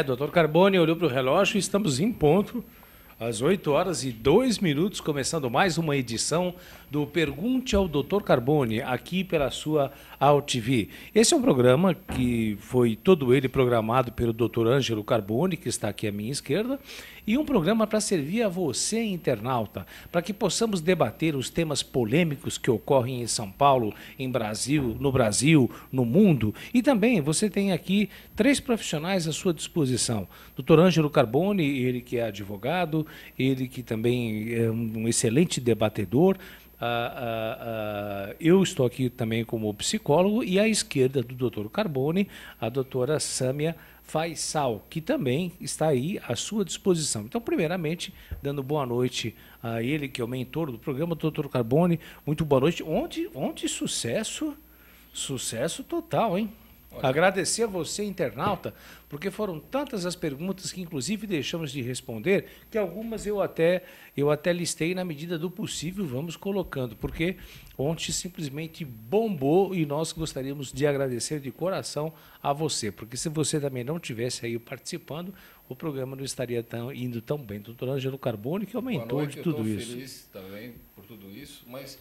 Doutor Carbone olhou para o relógio e estamos em ponto, às 8h02, começando mais uma edição do Pergunte ao Dr. Carbone, aqui pela sua AltV. Esse é um programa que foi todo ele programado pelo Dr. Ângelo Carbone, que está aqui à minha esquerda, e um programa para servir a você, internauta, para que possamos debater os temas polêmicos que ocorrem em São Paulo, no Brasil, no mundo. E também você tem aqui 3 profissionais à sua disposição. Dr. Ângelo Carbone, ele que é advogado, ele que também é um excelente debatedor. Eu estou aqui também como psicólogo e à esquerda do Dr. Carbone, a doutora Sâmia Faisal, que também está aí à sua disposição. Então, primeiramente, dando boa noite a ele, que é o mentor do programa, Dr. Carbone, muito boa noite. Ontem sucesso total, hein? Agradecer a você, internauta, porque foram tantas as perguntas que, inclusive, deixamos de responder, que algumas eu até listei na medida do possível, vamos colocando, porque ontem simplesmente bombou e nós gostaríamos de agradecer de coração a você, porque se você também não tivesse aí participando, o programa não estaria indo tão bem. Doutor Ângelo Carbone, que é o mentor de tudo isso. Eu estou feliz também por tudo isso, mas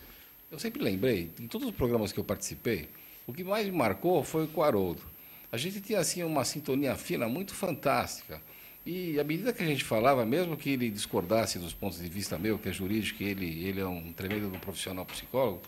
eu sempre lembrei, em todos os programas que eu participei, o que mais me marcou foi com o Haroldo. A gente tinha assim uma sintonia fina muito fantástica. E à medida que a gente falava, mesmo que ele discordasse dos pontos de vista meu, que é jurídico, ele é um tremendo profissional psicólogo,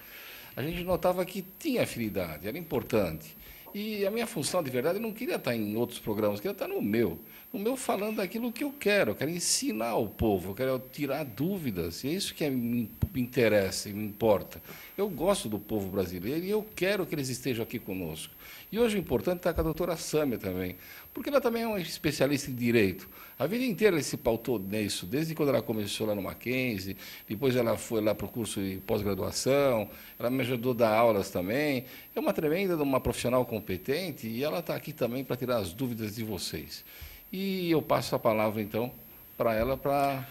a gente notava que tinha afinidade, era importante. E a minha função, de verdade, eu não queria estar em outros programas, eu queria estar no meu. No meu falando daquilo que eu quero ensinar o povo, eu quero tirar dúvidas, e é isso que me interessa e me importa. Eu gosto do povo brasileiro e eu quero que eles estejam aqui conosco. E hoje o importante é estar com a doutora Sâmia também, porque ela também é uma especialista em direito. A vida inteira ela se pautou nisso, desde quando ela começou lá no Mackenzie, depois ela foi lá para o curso de pós-graduação, ela me ajudou a dar aulas também. É uma tremenda, uma profissional competente e ela está aqui também para tirar as dúvidas de vocês. E eu passo a palavra, então, para ela para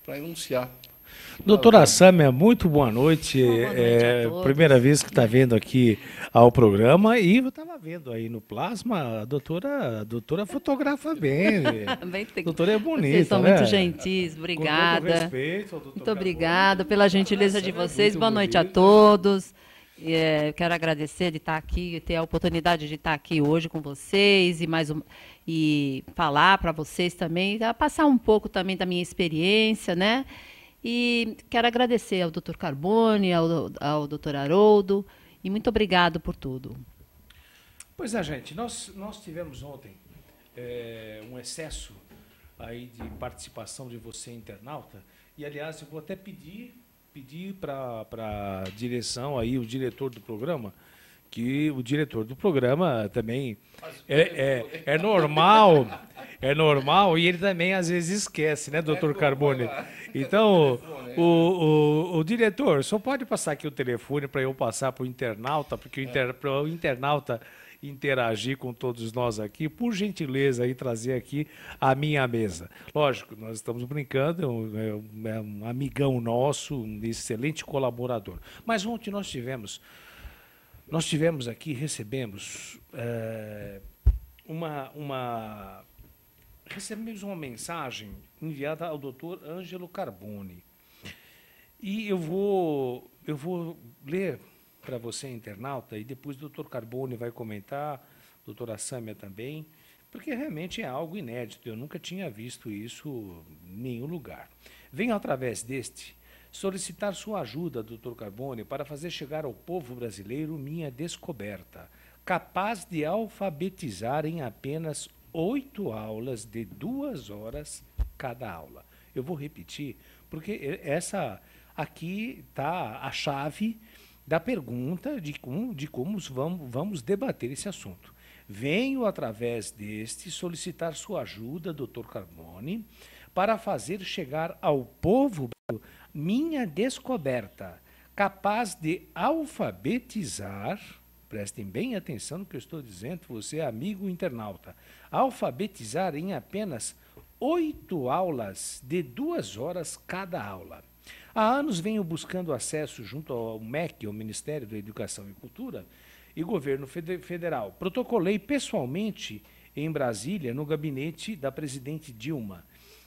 enunciar. Doutora Sâmia, muito boa noite. Boa noite a todos. Primeira vez que está vendo aqui ao programa e eu estava vendo aí no plasma, a doutora fotografa bem. A doutora é bonita, vocês são né? muito gentis, obrigada. Com todo respeito ao doutor Muito obrigada Carbone. pela gentileza de Sâmia é vocês. muito Boa noite a bonita. todos. Quero agradecer de estar aqui, ter a oportunidade de estar aqui hoje com vocês e falar para vocês também, passar um pouco também da minha experiência, né? E quero agradecer ao Dr. Carbone, ao Dr. Haroldo, e muito obrigado por tudo. Pois é, gente, nós tivemos ontem um excesso aí de participação de você, internauta, e, aliás, eu vou até pedir para a direção, aí, o diretor do programa, que o diretor do programa também é normal, e ele também às vezes esquece, né, doutor Carbone? Então, o diretor, só pode passar aqui o telefone para eu passar para o internauta, porque para o internauta interagir com todos nós aqui, por gentileza, aí trazer aqui a minha mesa. Lógico, nós estamos brincando, é um amigão nosso, um excelente colaborador. Mas ontem recebemos uma mensagem enviada ao doutor Ângelo Carbone. E eu vou ler para você, internauta, e depois o doutor Carbone vai comentar, a doutora Sâmia também, porque realmente é algo inédito, eu nunca tinha visto isso em nenhum lugar. Venho, através deste, solicitar sua ajuda, doutor Carbone, para fazer chegar ao povo brasileiro minha descoberta, capaz de alfabetizar em apenas 8 aulas de 2 horas cada aula. Eu vou repetir, porque essa aqui está a chave da pergunta de como vamos debater esse assunto. Venho, através deste, solicitar sua ajuda, doutor Carbone, para fazer chegar ao povo minha descoberta, capaz de alfabetizar, prestem bem atenção no que eu estou dizendo, você, amigo internauta, alfabetizar em apenas 8 aulas de 2 horas cada aula. Há anos venho buscando acesso junto ao MEC, ao Ministério da Educação e Cultura, e Governo Federal. Protocolei pessoalmente em Brasília, no gabinete da presidente Dilma.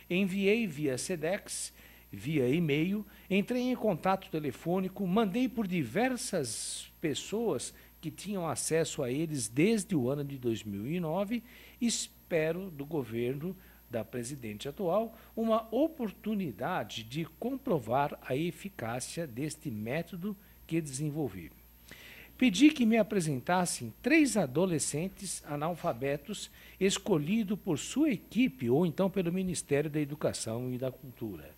Enviei via Sedex, via e-mail, entrei em contato telefônico, mandei por diversas pessoas que tinham acesso a eles desde o ano de 2009, espero do governo da presidente atual uma oportunidade de comprovar a eficácia deste método que desenvolvi. Pedi que me apresentassem 3 adolescentes analfabetos escolhidos por sua equipe ou então pelo Ministério da Educação e da Cultura.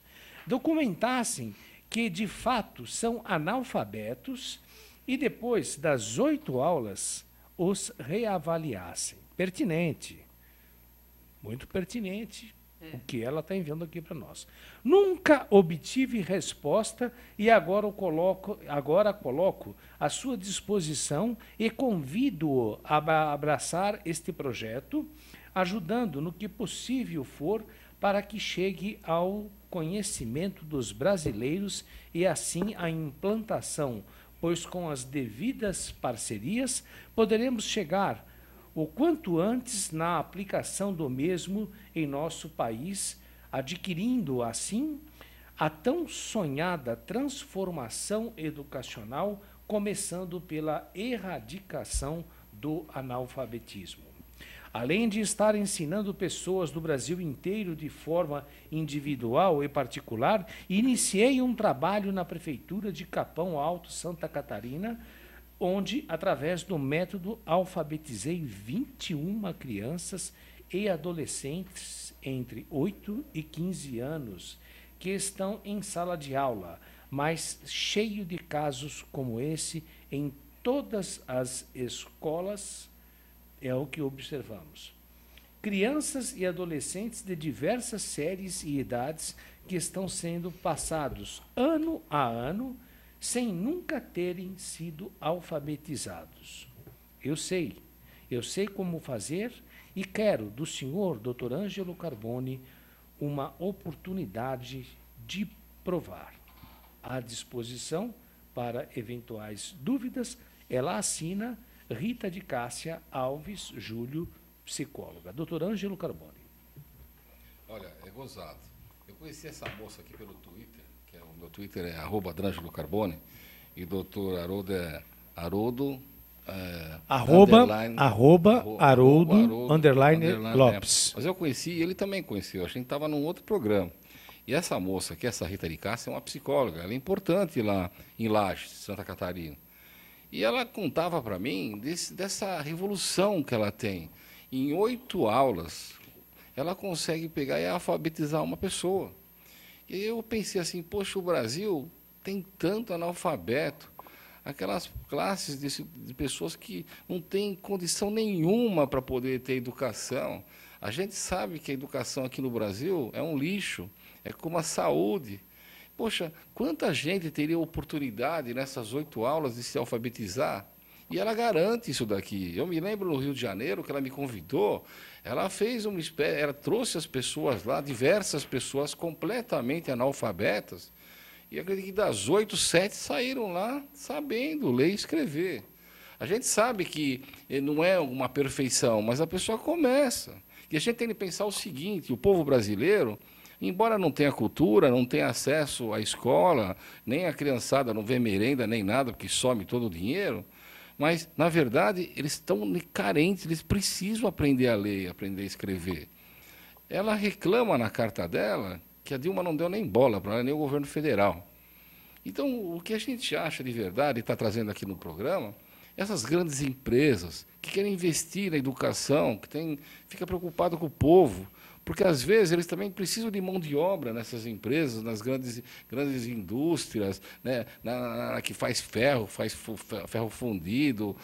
Documentassem que, de fato, são analfabetos e, depois das 8 aulas, os reavaliassem. Pertinente, muito pertinente o que ela está enviando aqui para nós. Nunca obtive resposta e agora coloco à sua disposição e convido-o a abraçar este projeto, ajudando no que possível for para que chegue ao conhecimento dos brasileiros e assim a implantação, pois com as devidas parcerias poderemos chegar o quanto antes na aplicação do mesmo em nosso país, adquirindo assim a tão sonhada transformação educacional, começando pela erradicação do analfabetismo. Além de estar ensinando pessoas do Brasil inteiro de forma individual e particular, iniciei um trabalho na Prefeitura de Capão Alto, Santa Catarina, onde, através do método, alfabetizei 21 crianças e adolescentes entre 8 e 15 anos, que estão em sala de aula, mas cheio de casos como esse em todas as escolas, é o que observamos. Crianças e adolescentes de diversas séries e idades que estão sendo passados ano a ano, sem nunca terem sido alfabetizados. Eu sei como fazer e quero do senhor Dr. Ângelo Carbone uma oportunidade de provar. À disposição para eventuais dúvidas, ela assina Rita de Cássia Alves Júlio, psicóloga. Dr. Ângelo Carbone. Olha, é gozado. Eu conheci essa moça aqui pelo Twitter, que é, o meu Twitter é @Drângelo Carbone, e o doutor Haroldo é Haroldo... Haroldo underline Lopes. Mas eu conheci e ele também conheceu. A gente estava num outro programa. E essa moça aqui, essa Rita de Cássia, é uma psicóloga. Ela é importante lá em Lages, Santa Catarina. E ela contava para mim dessa revolução que ela tem. Em 8 aulas, ela consegue pegar e alfabetizar uma pessoa. E eu pensei assim, poxa, o Brasil tem tanto analfabeto, aquelas classes de pessoas que não têm condição nenhuma para poder ter educação. A gente sabe que a educação aqui no Brasil é um lixo, é como a saúde. Poxa, quanta gente teria oportunidade nessas 8 aulas de se alfabetizar? E ela garante isso daqui. Eu me lembro no Rio de Janeiro, que ela me convidou, ela fez uma espécie, ela trouxe as pessoas lá, diversas pessoas completamente analfabetas, e acredito que das 8, 7 saíram lá sabendo ler e escrever. A gente sabe que não é uma perfeição, mas a pessoa começa. E a gente tem que pensar o seguinte, o povo brasileiro, embora não tenha cultura, não tenha acesso à escola, nem a criançada não vê merenda, nem nada, porque some todo o dinheiro, mas, na verdade, eles estão carentes, eles precisam aprender a ler, aprender a escrever. Ela reclama na carta dela que a Dilma não deu nem bola para ela, nem o governo federal. Então, o que a gente acha de verdade, e está trazendo aqui no programa, essas grandes empresas que querem investir na educação, que fica preocupado com o povo, porque, às vezes, eles também precisam de mão de obra nessas empresas, nas grandes indústrias, né, que faz ferro fundido,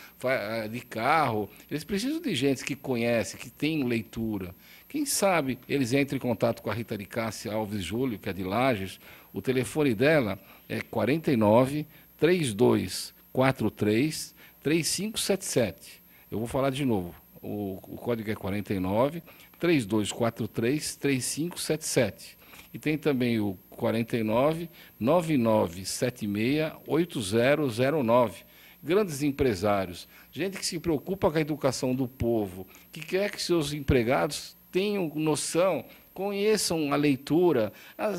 de carro. Eles precisam de gente que conhece, que tem leitura. Quem sabe eles entram em contato com a Rita de Cássia Alves Júlio, que é de Lages. O telefone dela é 49 3243 3577. Eu vou falar de novo. O código é 49 3243 3577. E tem também o 49 9976 8009. grandes empresários, gente que se preocupa com a educação do povo, que quer que seus empregados tenham noção, conheçam a leitura,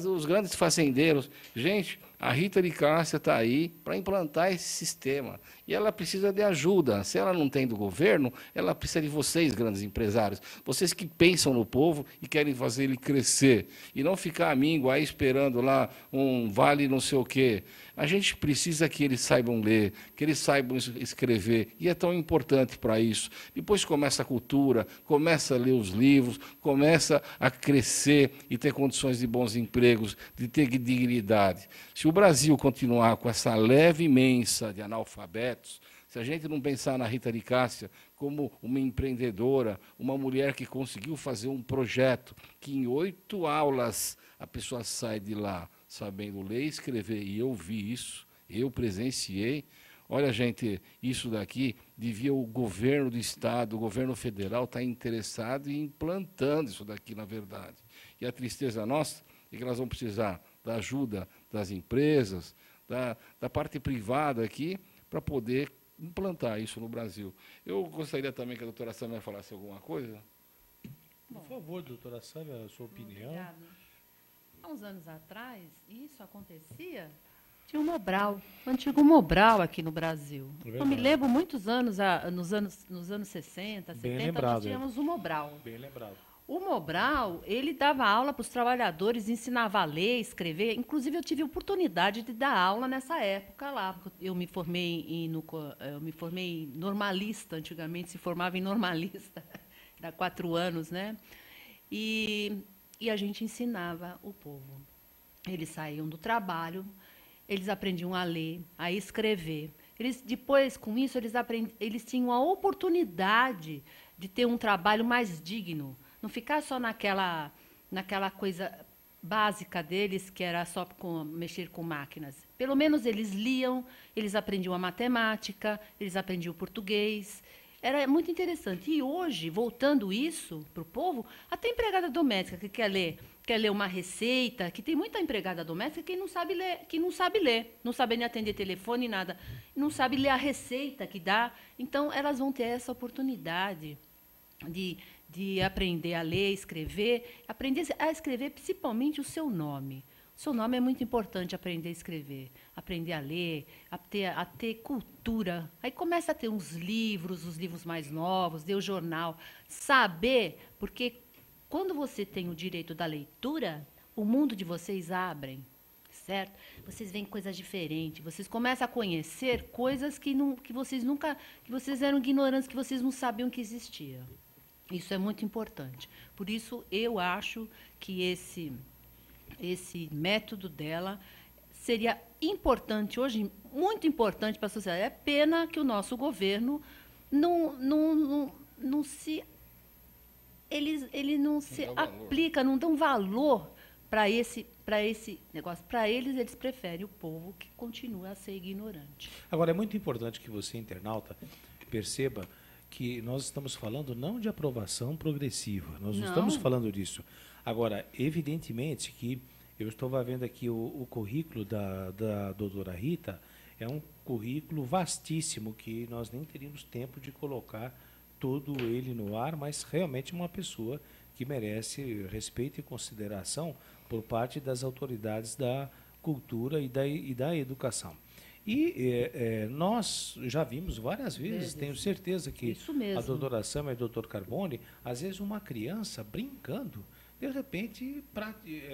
os grandes fazendeiros. Gente, a Rita de Cássia está aí para implantar esse sistema. E ela precisa de ajuda. Se ela não tem do governo, ela precisa de vocês, grandes empresários. Vocês que pensam no povo e querem fazer ele crescer. E não ficar amigo aí esperando lá um vale não sei o quê. A gente precisa que eles saibam ler, que eles saibam escrever. E é tão importante para isso. Depois começa a cultura, começa a ler os livros, começa a crescer e ter condições de bons empregos, de ter dignidade. Se o Brasil continuar com essa leve imensa de analfabetos, se a gente não pensar na Rita de Cássia como uma empreendedora, uma mulher que conseguiu fazer um projeto, que em 8 aulas a pessoa sai de lá sabendo ler e escrever, e eu vi isso, eu presenciei. Olha, gente, isso daqui devia o governo do Estado, o governo federal estar interessado em implantando isso daqui, na verdade. E a tristeza nossa é que nós vamos precisar da ajuda das empresas, da parte privada aqui, para poder implantar isso no Brasil. Eu gostaria também que a doutora Sâmia falasse alguma coisa. Por favor, doutora Sâmia, a sua opinião. Obrigada. Há uns anos atrás, isso acontecia, tinha um Mobral, o antigo Mobral aqui no Brasil. É, eu me lembro muitos anos, nos anos 60, 70, nós tínhamos o Mobral. Bem lembrado. O Mobral, ele dava aula para os trabalhadores, ensinava a ler, escrever. Inclusive, eu tive a oportunidade de dar aula nessa época lá. Eu me formei em normalista, antigamente se formava em normalista, era 4 anos, né? E a gente ensinava o povo. Eles saíam do trabalho, eles aprendiam a ler, a escrever. Depois, com isso, eles tinham a oportunidade de ter um trabalho mais digno. Não ficar só naquela coisa básica deles, que era só mexer com máquinas. Pelo menos eles liam, eles aprendiam a matemática, eles aprendiam o português. Era muito interessante. E hoje, voltando isso para o povo, até empregada doméstica que quer ler uma receita, que tem muita empregada doméstica que não sabe ler, não sabe nem atender telefone, nada, não sabe ler a receita que dá. Então, elas vão ter essa oportunidade de aprender a ler, escrever, aprender a escrever principalmente o seu nome. O seu nome é muito importante, aprender a escrever, aprender a ler, a ter cultura. Aí começa a ter os livros mais novos, ler o jornal, saber, porque quando você tem o direito da leitura, o mundo de vocês abre, certo? Vocês veem coisas diferentes, vocês começam a conhecer coisas que vocês eram ignorantes, que vocês não sabiam que existia. Isso é muito importante. Por isso, eu acho que esse método dela seria importante hoje, muito importante para a sociedade. É pena que o nosso governo não se aplica, não dão valor para esse negócio. Para eles preferem o povo que continua a ser ignorante. Agora, é muito importante que você, internauta, perceba que nós estamos falando não de aprovação progressiva, nós não estamos falando disso. Agora, evidentemente que eu estava vendo aqui o currículo da doutora Rita, é um currículo vastíssimo que nós nem teríamos tempo de colocar todo ele no ar, mas realmente uma pessoa que merece respeito e consideração por parte das autoridades da cultura e da educação. E nós já vimos várias vezes, tenho certeza que a doutora Sâmia e o doutor Carbone, às vezes uma criança brincando, de repente,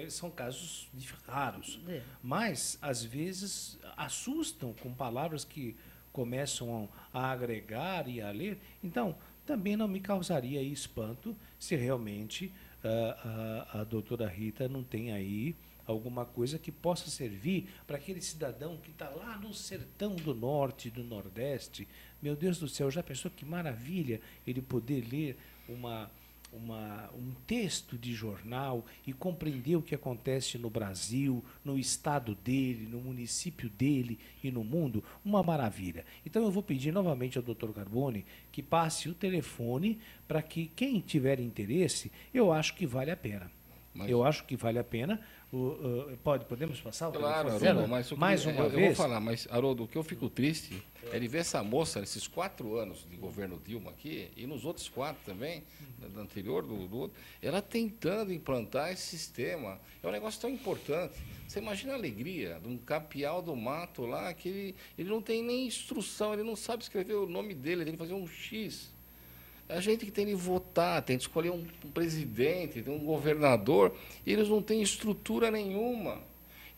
são casos raros, mas às vezes assustam com palavras que começam a agregar e a ler. Então, também não me causaria espanto se realmente a doutora Rita não tem aí alguma coisa que possa servir para aquele cidadão que está lá no sertão do norte, do nordeste. Meu Deus do céu, já pensou que maravilha ele poder ler um texto de jornal e compreender o que acontece no Brasil, no estado dele, no município dele e no mundo? Uma maravilha. Então eu vou pedir novamente ao Dr. Carbone que passe o telefone para que quem tiver interesse, eu acho que vale a pena. Eu acho que vale a pena, Podemos passar o Claro, telefone Haroldo, dela? mas Mais uma eu vez? vou falar, mas, Haroldo, o que eu fico triste é de ver essa moça, nesses 4 anos de governo Dilma aqui, e nos outros 4 também, do anterior, do outro, ela tentando implantar esse sistema. É um negócio tão importante. Você imagina a alegria de um capial do mato lá, que ele não tem nem instrução, ele não sabe escrever o nome dele, ele tem que fazer um X. A gente que tem que votar, tem que escolher um presidente, tem um governador, e eles não têm estrutura nenhuma.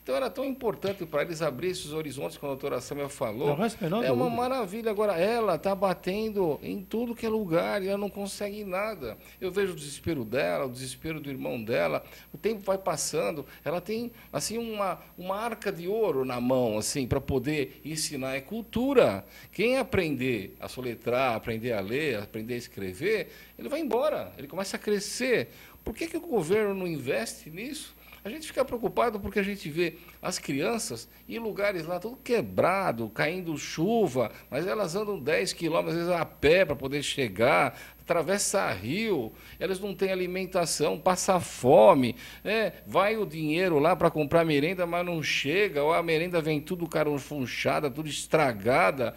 Então era tão importante para eles abrir esses horizontes, como a doutora Sâmia falou. É uma maravilha. Agora, ela está batendo em tudo que é lugar e ela não consegue nada. Eu vejo o desespero dela, o desespero do irmão dela. O tempo vai passando. Ela tem assim uma arca de ouro na mão assim para poder ensinar. É cultura. Quem aprender a soletrar, aprender a ler, aprender a escrever, ele vai embora. Ele começa a crescer. Por que o governo não investe nisso? A gente fica preocupado porque a gente vê as crianças em lugares lá tudo quebrado, caindo chuva, mas elas andam 10 quilômetros, às vezes a pé para poder chegar, atravessa rio, elas não têm alimentação, passa fome, vai o dinheiro lá para comprar merenda, mas não chega, ou a merenda vem tudo carofunchada, tudo estragada.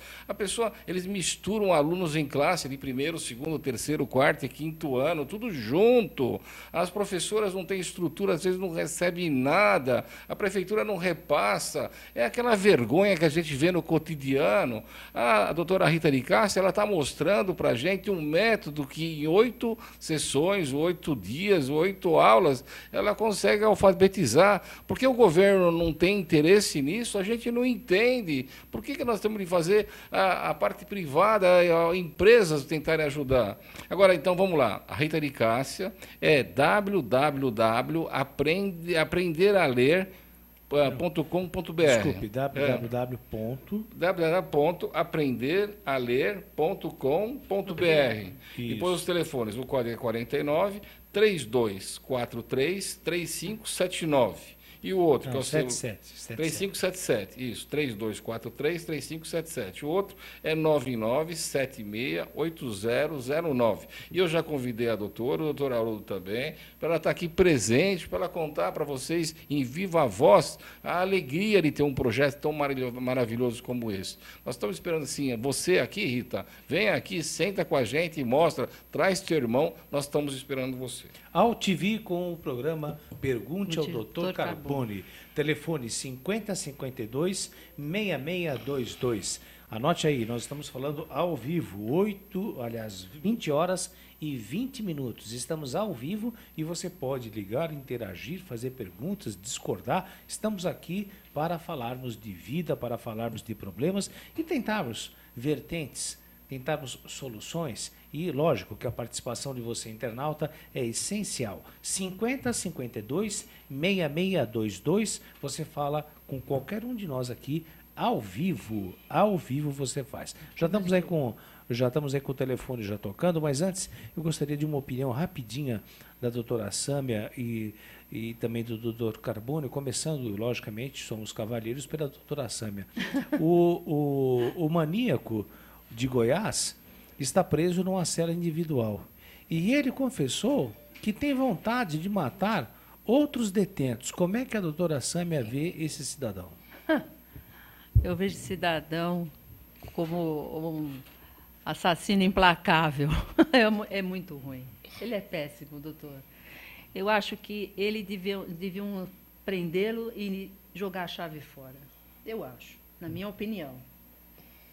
Eles misturam alunos em classe de 1º, 2º, 3º, 4º e 5º ano, tudo junto. As professoras não têm estrutura, às vezes não recebem nada, a prefeitura não repassa. É aquela vergonha que a gente vê no cotidiano. A doutora Rita de Cássia, ela está mostrando para a gente um método que em 8 sessões, 8 dias, 8 aulas, ela consegue alfabetizar. Por que o governo não tem interesse nisso? A gente não entende. Por que nós temos de fazer a parte privada, empresas tentarem ajudar? Agora, então, vamos lá. A Rita de Cássia é www.aprenderaler.com.br. Desculpe, www.aprenderaler.com.br. Depois os telefones, o código é 49 3243 3579. E o outro, não, que é o 77. 3577, isso, 3243-3577. O outro é 99768009. E eu já convidei a doutora, o doutor Haroldo também, para ela estar aqui presente, para ela contar para vocês, em viva voz, a alegria de ter um projeto tão maravilhoso como esse. Nós estamos esperando, assim, você aqui, Rita, vem aqui, senta com a gente e mostra, traz teu irmão, nós estamos esperando você. AltV com o programa Pergunte ao Dr. Carbone. Telefone 5052-6622. Anote aí, nós estamos falando ao vivo, 20 horas e 20 minutos. Estamos ao vivo e você pode ligar, interagir, fazer perguntas, discordar. Estamos aqui para falarmos de vida, para falarmos de problemas e tentarmos vertentes, tentarmos soluções. E, lógico, que a participação de você, internauta, é essencial. 5052-6622, você fala com qualquer um de nós aqui, ao vivo você faz. Já estamos aí com o telefone já tocando, mas antes eu gostaria de uma opinião rapidinha da doutora Sâmia e também do doutor Carbone, começando, logicamente, somos cavalheiros pela doutora Sâmia. O maníaco de Goiás está preso numa cela individual. E ele confessou que tem vontade de matar outros detentos. Como é que a doutora Sâmia vê esse cidadão? Eu vejo esse cidadão como um assassino implacável. É muito ruim. Ele é péssimo, doutor. Eu acho que ele deviam prendê-lo e jogar a chave fora. Eu acho, na minha opinião.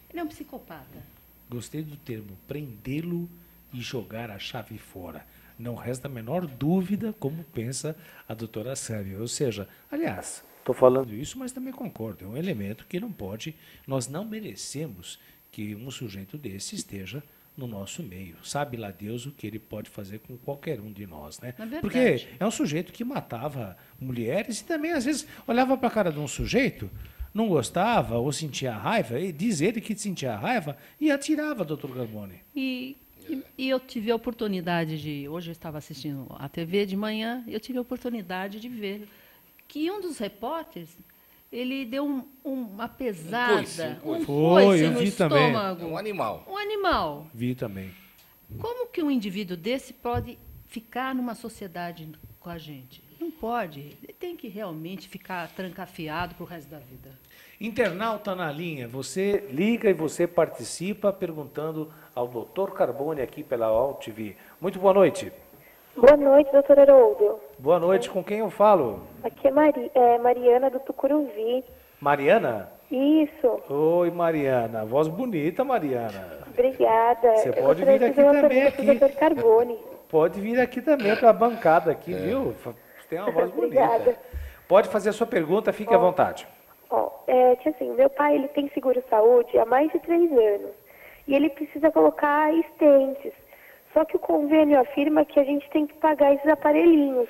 Ele é um psicopata. Gostei do termo, prendê-lo e jogar a chave fora. Não resta a menor dúvida como pensa a doutora Sâmia. Ou seja, aliás, estou falando isso, mas também concordo, é um elemento que não pode, nós não merecemos que um sujeito desse esteja no nosso meio. Sabe lá Deus o que ele pode fazer com qualquer um de nós, né? Porque é um sujeito que matava mulheres e também, às vezes, olhava para a cara de um sujeito, não gostava ou sentia raiva, e diz ele que sentia raiva e atirava, doutor Carbone. E eu tive a oportunidade de... Hoje eu estava assistindo a TV de manhã, eu tive a oportunidade de ver que um dos repórteres, ele deu uma pesada, um coice no estômago. Um animal. Um animal. Vi também. Como que um indivíduo desse pode ficar numa sociedade com a gente? Não pode. Tem que realmente ficar trancafiado para o resto da vida. Internauta na linha, você liga e você participa perguntando ao Dr. Carbone aqui pela UOL TV. Muito boa noite. Boa noite, doutor Haroldo. Boa noite, com quem eu falo? Aqui é Mariana do Tucuruvi. Mariana? Isso. Oi, Mariana. Voz bonita, Mariana. Obrigada. Você pode vir aqui também. Aqui. Dr. Carbone. Pode vir aqui também para a bancada aqui, viu? Você tem uma voz bonita. Obrigada. Pode fazer a sua pergunta, fique à vontade. Que assim, meu pai ele tem seguro-saúde há mais de 3 anos. E ele precisa colocar estentes. Só que o convênio afirma que a gente tem que pagar esses aparelhinhos.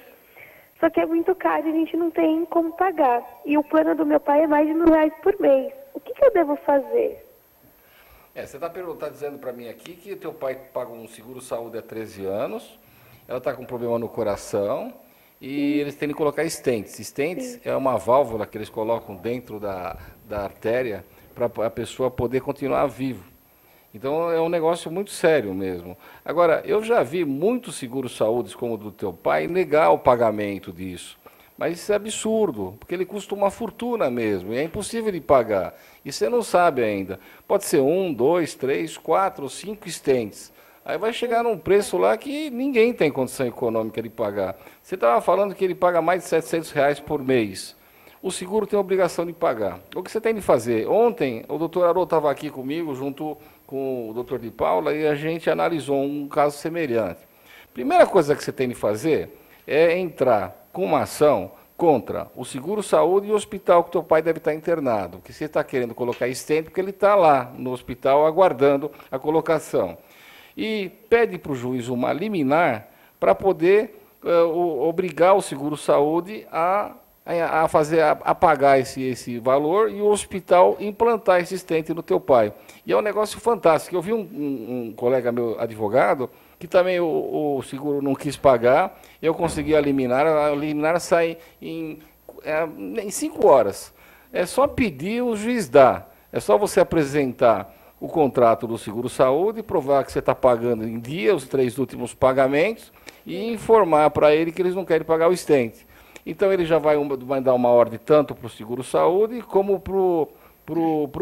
Só que é muito caro e a gente não tem como pagar. E o plano do meu pai é mais de R$1.000 por mês. O que eu devo fazer? Você está dizendo para mim aqui que teu pai paga um seguro-saúde há 13 anos, ela está com um problema no coração e eles têm que colocar stents. Stents é uma válvula que eles colocam dentro da artéria para a pessoa poder continuar vivo. Então é um negócio muito sério mesmo. Agora, eu já vi muitos seguros-saúde, como o do teu pai, negar o pagamento disso. Mas isso é absurdo, porque ele custa uma fortuna mesmo, e é impossível de pagar. E você não sabe ainda. Pode ser 1, 2, 3, 4, 5 stents. Aí vai chegar num preço lá que ninguém tem condição econômica de pagar. Você estava falando que ele paga mais de R$700 por mês. O seguro tem a obrigação de pagar. O que você tem de fazer? Ontem, o doutor Haroldo estava aqui comigo, junto com o doutor de Paula, e a gente analisou um caso semelhante. Primeira coisa que você tem de fazer é entrar com uma ação contra o seguro-saúde e o hospital que teu pai deve estar internado. Que você está querendo colocar stent porque ele está lá no hospital aguardando a colocação. E pede para o juiz uma liminar para poder obrigar o seguro-saúde a pagar esse valor e o hospital implantar esse stent no teu pai. E é um negócio fantástico. Eu vi um colega meu, advogado, que também o seguro não quis pagar, eu consegui a liminar sai em 5 horas. É só pedir, o juiz dá. É só você apresentar o contrato do seguro-saúde, provar que você está pagando em dia os 3 últimos pagamentos e informar para ele que eles não querem pagar o stent. Então ele já vai dar uma ordem tanto para o seguro-saúde como para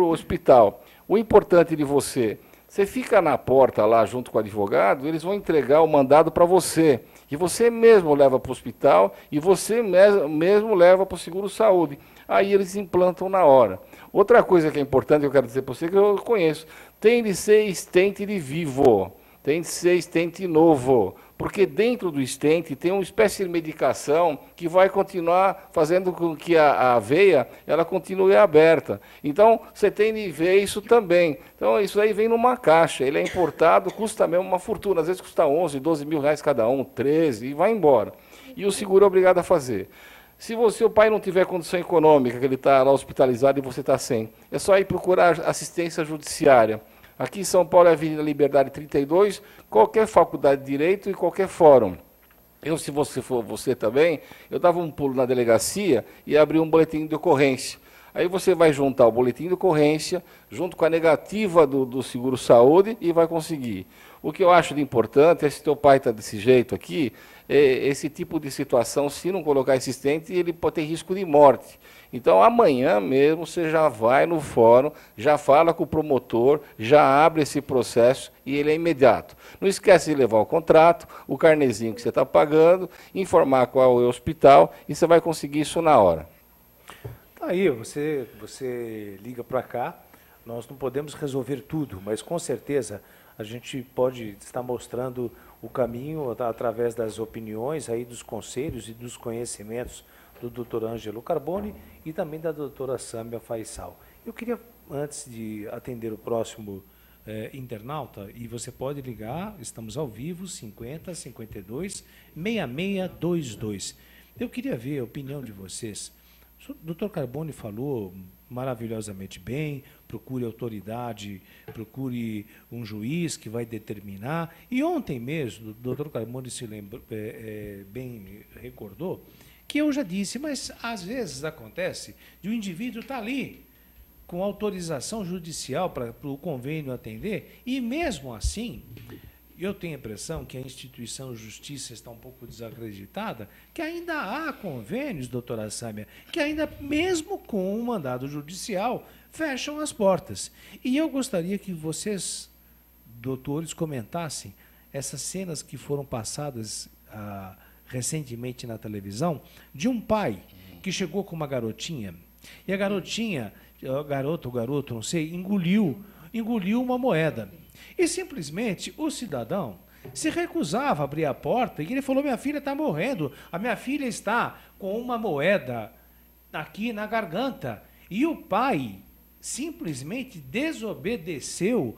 o hospital. O importante de você fica na porta lá junto com o advogado, eles vão entregar o mandado para você. E você mesmo leva para o hospital e você mesmo leva para o seguro-saúde. Aí eles implantam na hora. Outra coisa que é importante, eu quero dizer para você, que eu conheço, tem de ser stent de vivo, tem de ser stent novo, porque dentro do stent tem uma espécie de medicação que vai continuar fazendo com que a veia ela continue aberta. Então, você tem de ver isso também. Então, isso aí vem numa caixa, ele é importado, custa mesmo uma fortuna, às vezes custa 11, 12 mil reais cada um, 13, e vai embora. E o seguro é obrigado a fazer. Se o pai não tiver condição econômica, que ele está lá hospitalizado e você está sem, é só ir procurar assistência judiciária. Aqui em São Paulo é Avenida Liberdade 32, qualquer faculdade de Direito e qualquer fórum. Se você for você também, eu dava um pulo na delegacia e abri um boletim de ocorrência. Aí você vai juntar o boletim de ocorrência junto com a negativa do seguro-saúde e vai conseguir. O que eu acho de importante é, se teu pai está desse jeito aqui, esse tipo de situação, se não colocar esse stent, ele pode ter risco de morte. Então, amanhã mesmo, você já vai no fórum, já fala com o promotor, já abre esse processo e ele é imediato. Não esquece de levar o contrato, o carnezinho que você está pagando, informar qual é o hospital e você vai conseguir isso na hora. Tá aí, você liga para cá, nós não podemos resolver tudo, mas com certeza a gente pode estar mostrando o caminho através das opiniões, aí dos conselhos e dos conhecimentos do Dr. Ângelo Carbone e também da doutora Sâmia Faisal. Eu queria, antes de atender o próximo internauta, e você pode ligar, estamos ao vivo, 50 52 6622. Eu queria ver a opinião de vocês. O Dr. Carbone falou maravilhosamente bem, procure autoridade, procure um juiz que vai determinar. E ontem mesmo, o Dr. Carbone se lembra, bem recordou, que eu já disse, mas às vezes acontece de um indivíduo estar ali com autorização judicial para o convênio atender, e mesmo assim eu tenho a impressão que a instituição justiça está um pouco desacreditada, que ainda há convênios, doutora Sâmia, que ainda, mesmo com um mandado judicial, fecham as portas. E eu gostaria que vocês, doutores, comentassem essas cenas que foram passadas recentemente na televisão, de um pai que chegou com uma garotinha, e a garotinha, o garoto, não sei, engoliu uma moeda. E simplesmente o cidadão se recusava a abrir a porta e ele falou: minha filha está morrendo, a minha filha está com uma moeda aqui na garganta. E o pai simplesmente desobedeceu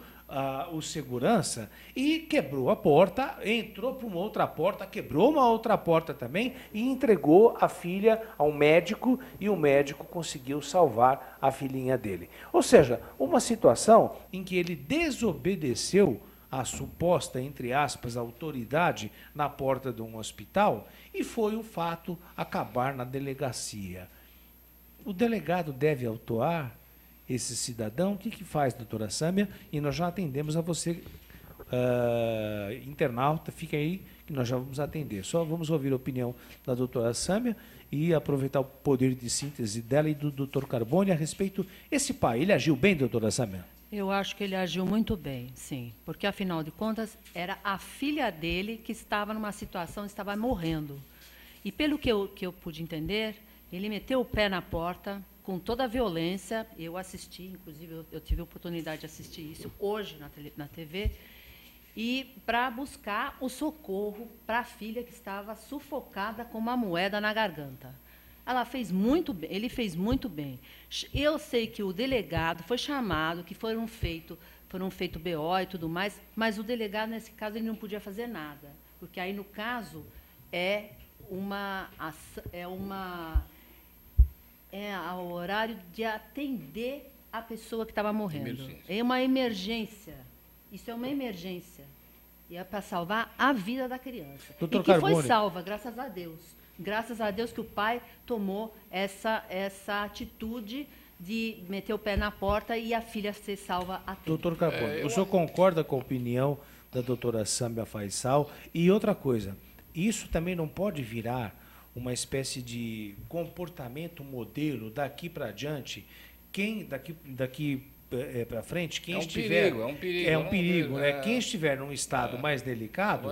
o segurança e quebrou a porta, entrou por uma outra porta, quebrou uma outra porta também e entregou a filha ao médico, e o médico conseguiu salvar a filhinha dele. Ou seja, uma situação em que ele desobedeceu a suposta, entre aspas, autoridade na porta de um hospital, e foi o fato acabar na delegacia. O delegado deve autuar esse cidadão? O que faz, doutora Sâmia? E nós já atendemos a você, internauta, fica aí que nós já vamos atender. Só vamos ouvir a opinião da doutora Sâmia e aproveitar o poder de síntese dela e do doutor Carbone a respeito. Esse pai, ele agiu bem, doutora Sâmia? Eu acho que ele agiu muito bem, sim, porque, afinal de contas, era a filha dele que estava numa situação, estava morrendo. E, pelo que eu pude entender, ele meteu o pé na porta, com toda a violência. Eu assisti, inclusive, eu tive a oportunidade de assistir isso hoje na TV, e para buscar o socorro para a filha que estava sufocada com uma moeda na garganta. Ela fez muito bem, ele fez muito bem. Eu sei que o delegado foi chamado, que foram feito BO e tudo mais, mas o delegado, nesse caso, ele não podia fazer nada, porque aí, no caso, é o horário de atender a pessoa que estava morrendo. Emergência. É uma emergência. Isso é uma emergência. E é para salvar a vida da criança. Doutor E que Carbone. foi salva, graças a Deus. Graças a Deus que o pai tomou essa atitude de meter o pé na porta e a filha ser salva a tempo. Doutor Carbone, o senhor concorda com a opinião da doutora Sâmia Faisal? E outra coisa, isso também não pode virar uma espécie de comportamento modelo daqui para adiante? Quem daqui para frente, quem estiver... É um perigo, né? Quem estiver num estado mais delicado,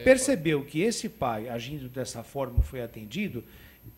percebeu que esse pai, agindo dessa forma, foi atendido.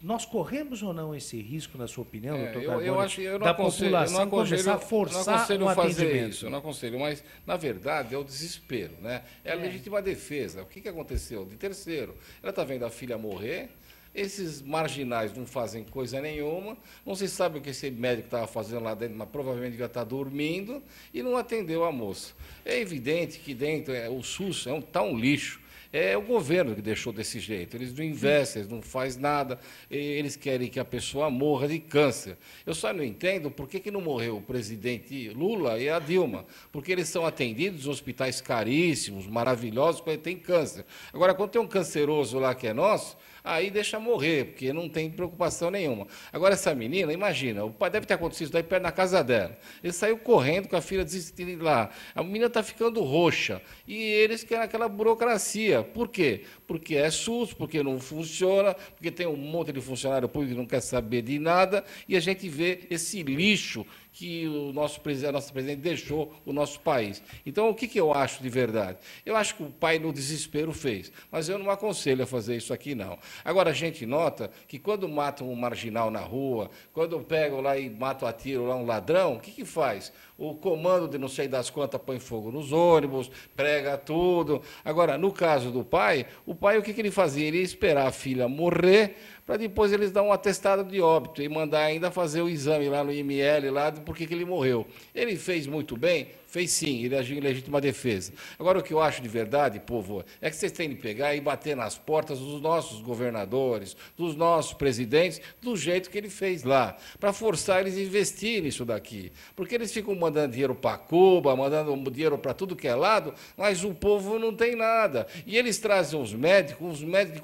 Nós corremos ou não esse risco, na sua opinião, doutor Carbone, da população começar a forçar o atendimento? Isso, eu não aconselho, mas, na verdade, é o desespero, né? É a legítima defesa. O que aconteceu? De terceiro, ela está vendo a filha morrer, esses marginais não fazem coisa nenhuma, não se sabe o que esse médico estava fazendo lá dentro, mas provavelmente devia estar dormindo, e não atendeu a moça. É evidente que dentro o SUS está um lixo. É o governo que deixou desse jeito. Eles não investem, eles não fazem nada, eles querem que a pessoa morra de câncer. Eu só não entendo por que não morreu o presidente Lula e a Dilma, porque eles são atendidos em hospitais caríssimos, maravilhosos, quando tem câncer. Agora, quando tem um canceroso lá que é nosso, aí deixa morrer, porque não tem preocupação nenhuma. Agora, essa menina, imagina, o pai deve ter acontecido isso daí perto da casa dela. Ele saiu correndo com a filha desistindo lá. A menina está ficando roxa. E eles querem aquela burocracia. Por quê? Porque é SUS, porque não funciona, porque tem um monte de funcionário público que não quer saber de nada, e a gente vê esse lixo que a nossa presidente deixou o nosso país. Então, o que eu acho de verdade? Eu acho que o pai, no desespero, fez, mas eu não aconselho a fazer isso aqui, não. Agora, a gente nota que quando matam um marginal na rua, quando pegam lá e matam a tiro lá um ladrão, o que faz? O comando de não sei das quantas põe fogo nos ônibus, prega tudo. Agora, no caso do pai, o pai, o que ele fazia? Ele ia esperar a filha morrer, para depois eles dar um atestado de óbito e mandar ainda fazer o exame lá no IML, lá do porquê que ele morreu. Ele fez muito bem? Fez sim, ele agiu em legítima defesa. Agora, o que eu acho de verdade, povo, é que vocês têm de pegar e bater nas portas dos nossos governadores, dos nossos presidentes, do jeito que ele fez lá, para forçar eles a investir nisso daqui. Porque eles ficam mandando dinheiro para Cuba, mandando dinheiro para tudo que é lado, mas o povo não tem nada. E eles trazem uns médicos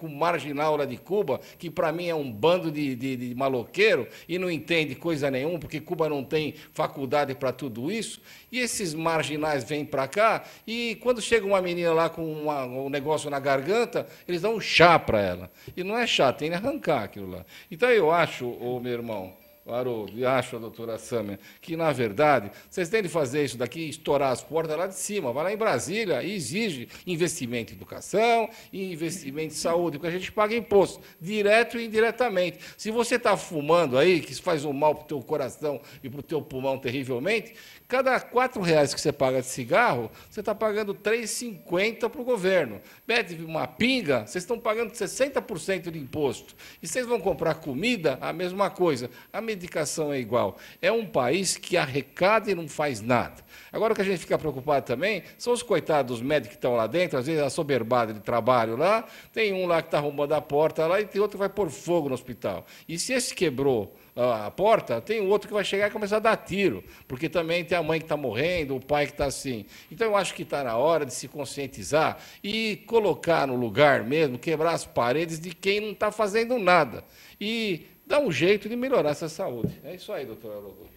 marginal lá de Cuba, que para mim é um bando de maloqueiro e não entende coisa nenhuma, porque Cuba não tem tem faculdade para tudo isso, e esses marginais vêm para cá, e quando chega uma menina lá com um negócio na garganta, eles dão um chá para ela. E não é chá, tem que arrancar aquilo lá. Então, eu acho, meu irmão, Haroldo, e acho a doutora Sâmia, que, na verdade, vocês têm de fazer isso daqui, estourar as portas lá de cima, vai lá em Brasília e exige investimento em educação e investimento em saúde, porque a gente paga imposto, direto e indiretamente. Se você está fumando aí, que isso faz um mal para o teu coração e para o teu pulmão terrivelmente, cada R$4 que você paga de cigarro, você está pagando R$3,50 para o governo. Pede uma pinga, vocês estão pagando 60% de imposto. E vocês vão comprar comida, a mesma coisa. A medicação é igual. É um país que arrecada e não faz nada. Agora, o que a gente fica preocupado também são os coitados dos médicos que estão lá dentro, às vezes a soberbada de trabalho lá, tem um lá que está arrumando a porta lá e tem outro que vai pôr fogo no hospital. E se esse quebrou a porta, tem outro que vai chegar e começar a dar tiro, porque também tem a mãe que está morrendo, o pai que está assim. Então, eu acho que está na hora de se conscientizar e colocar no lugar mesmo, quebrar as paredes de quem não está fazendo nada. E dar um jeito de melhorar essa saúde. É isso aí, doutor Haroldo.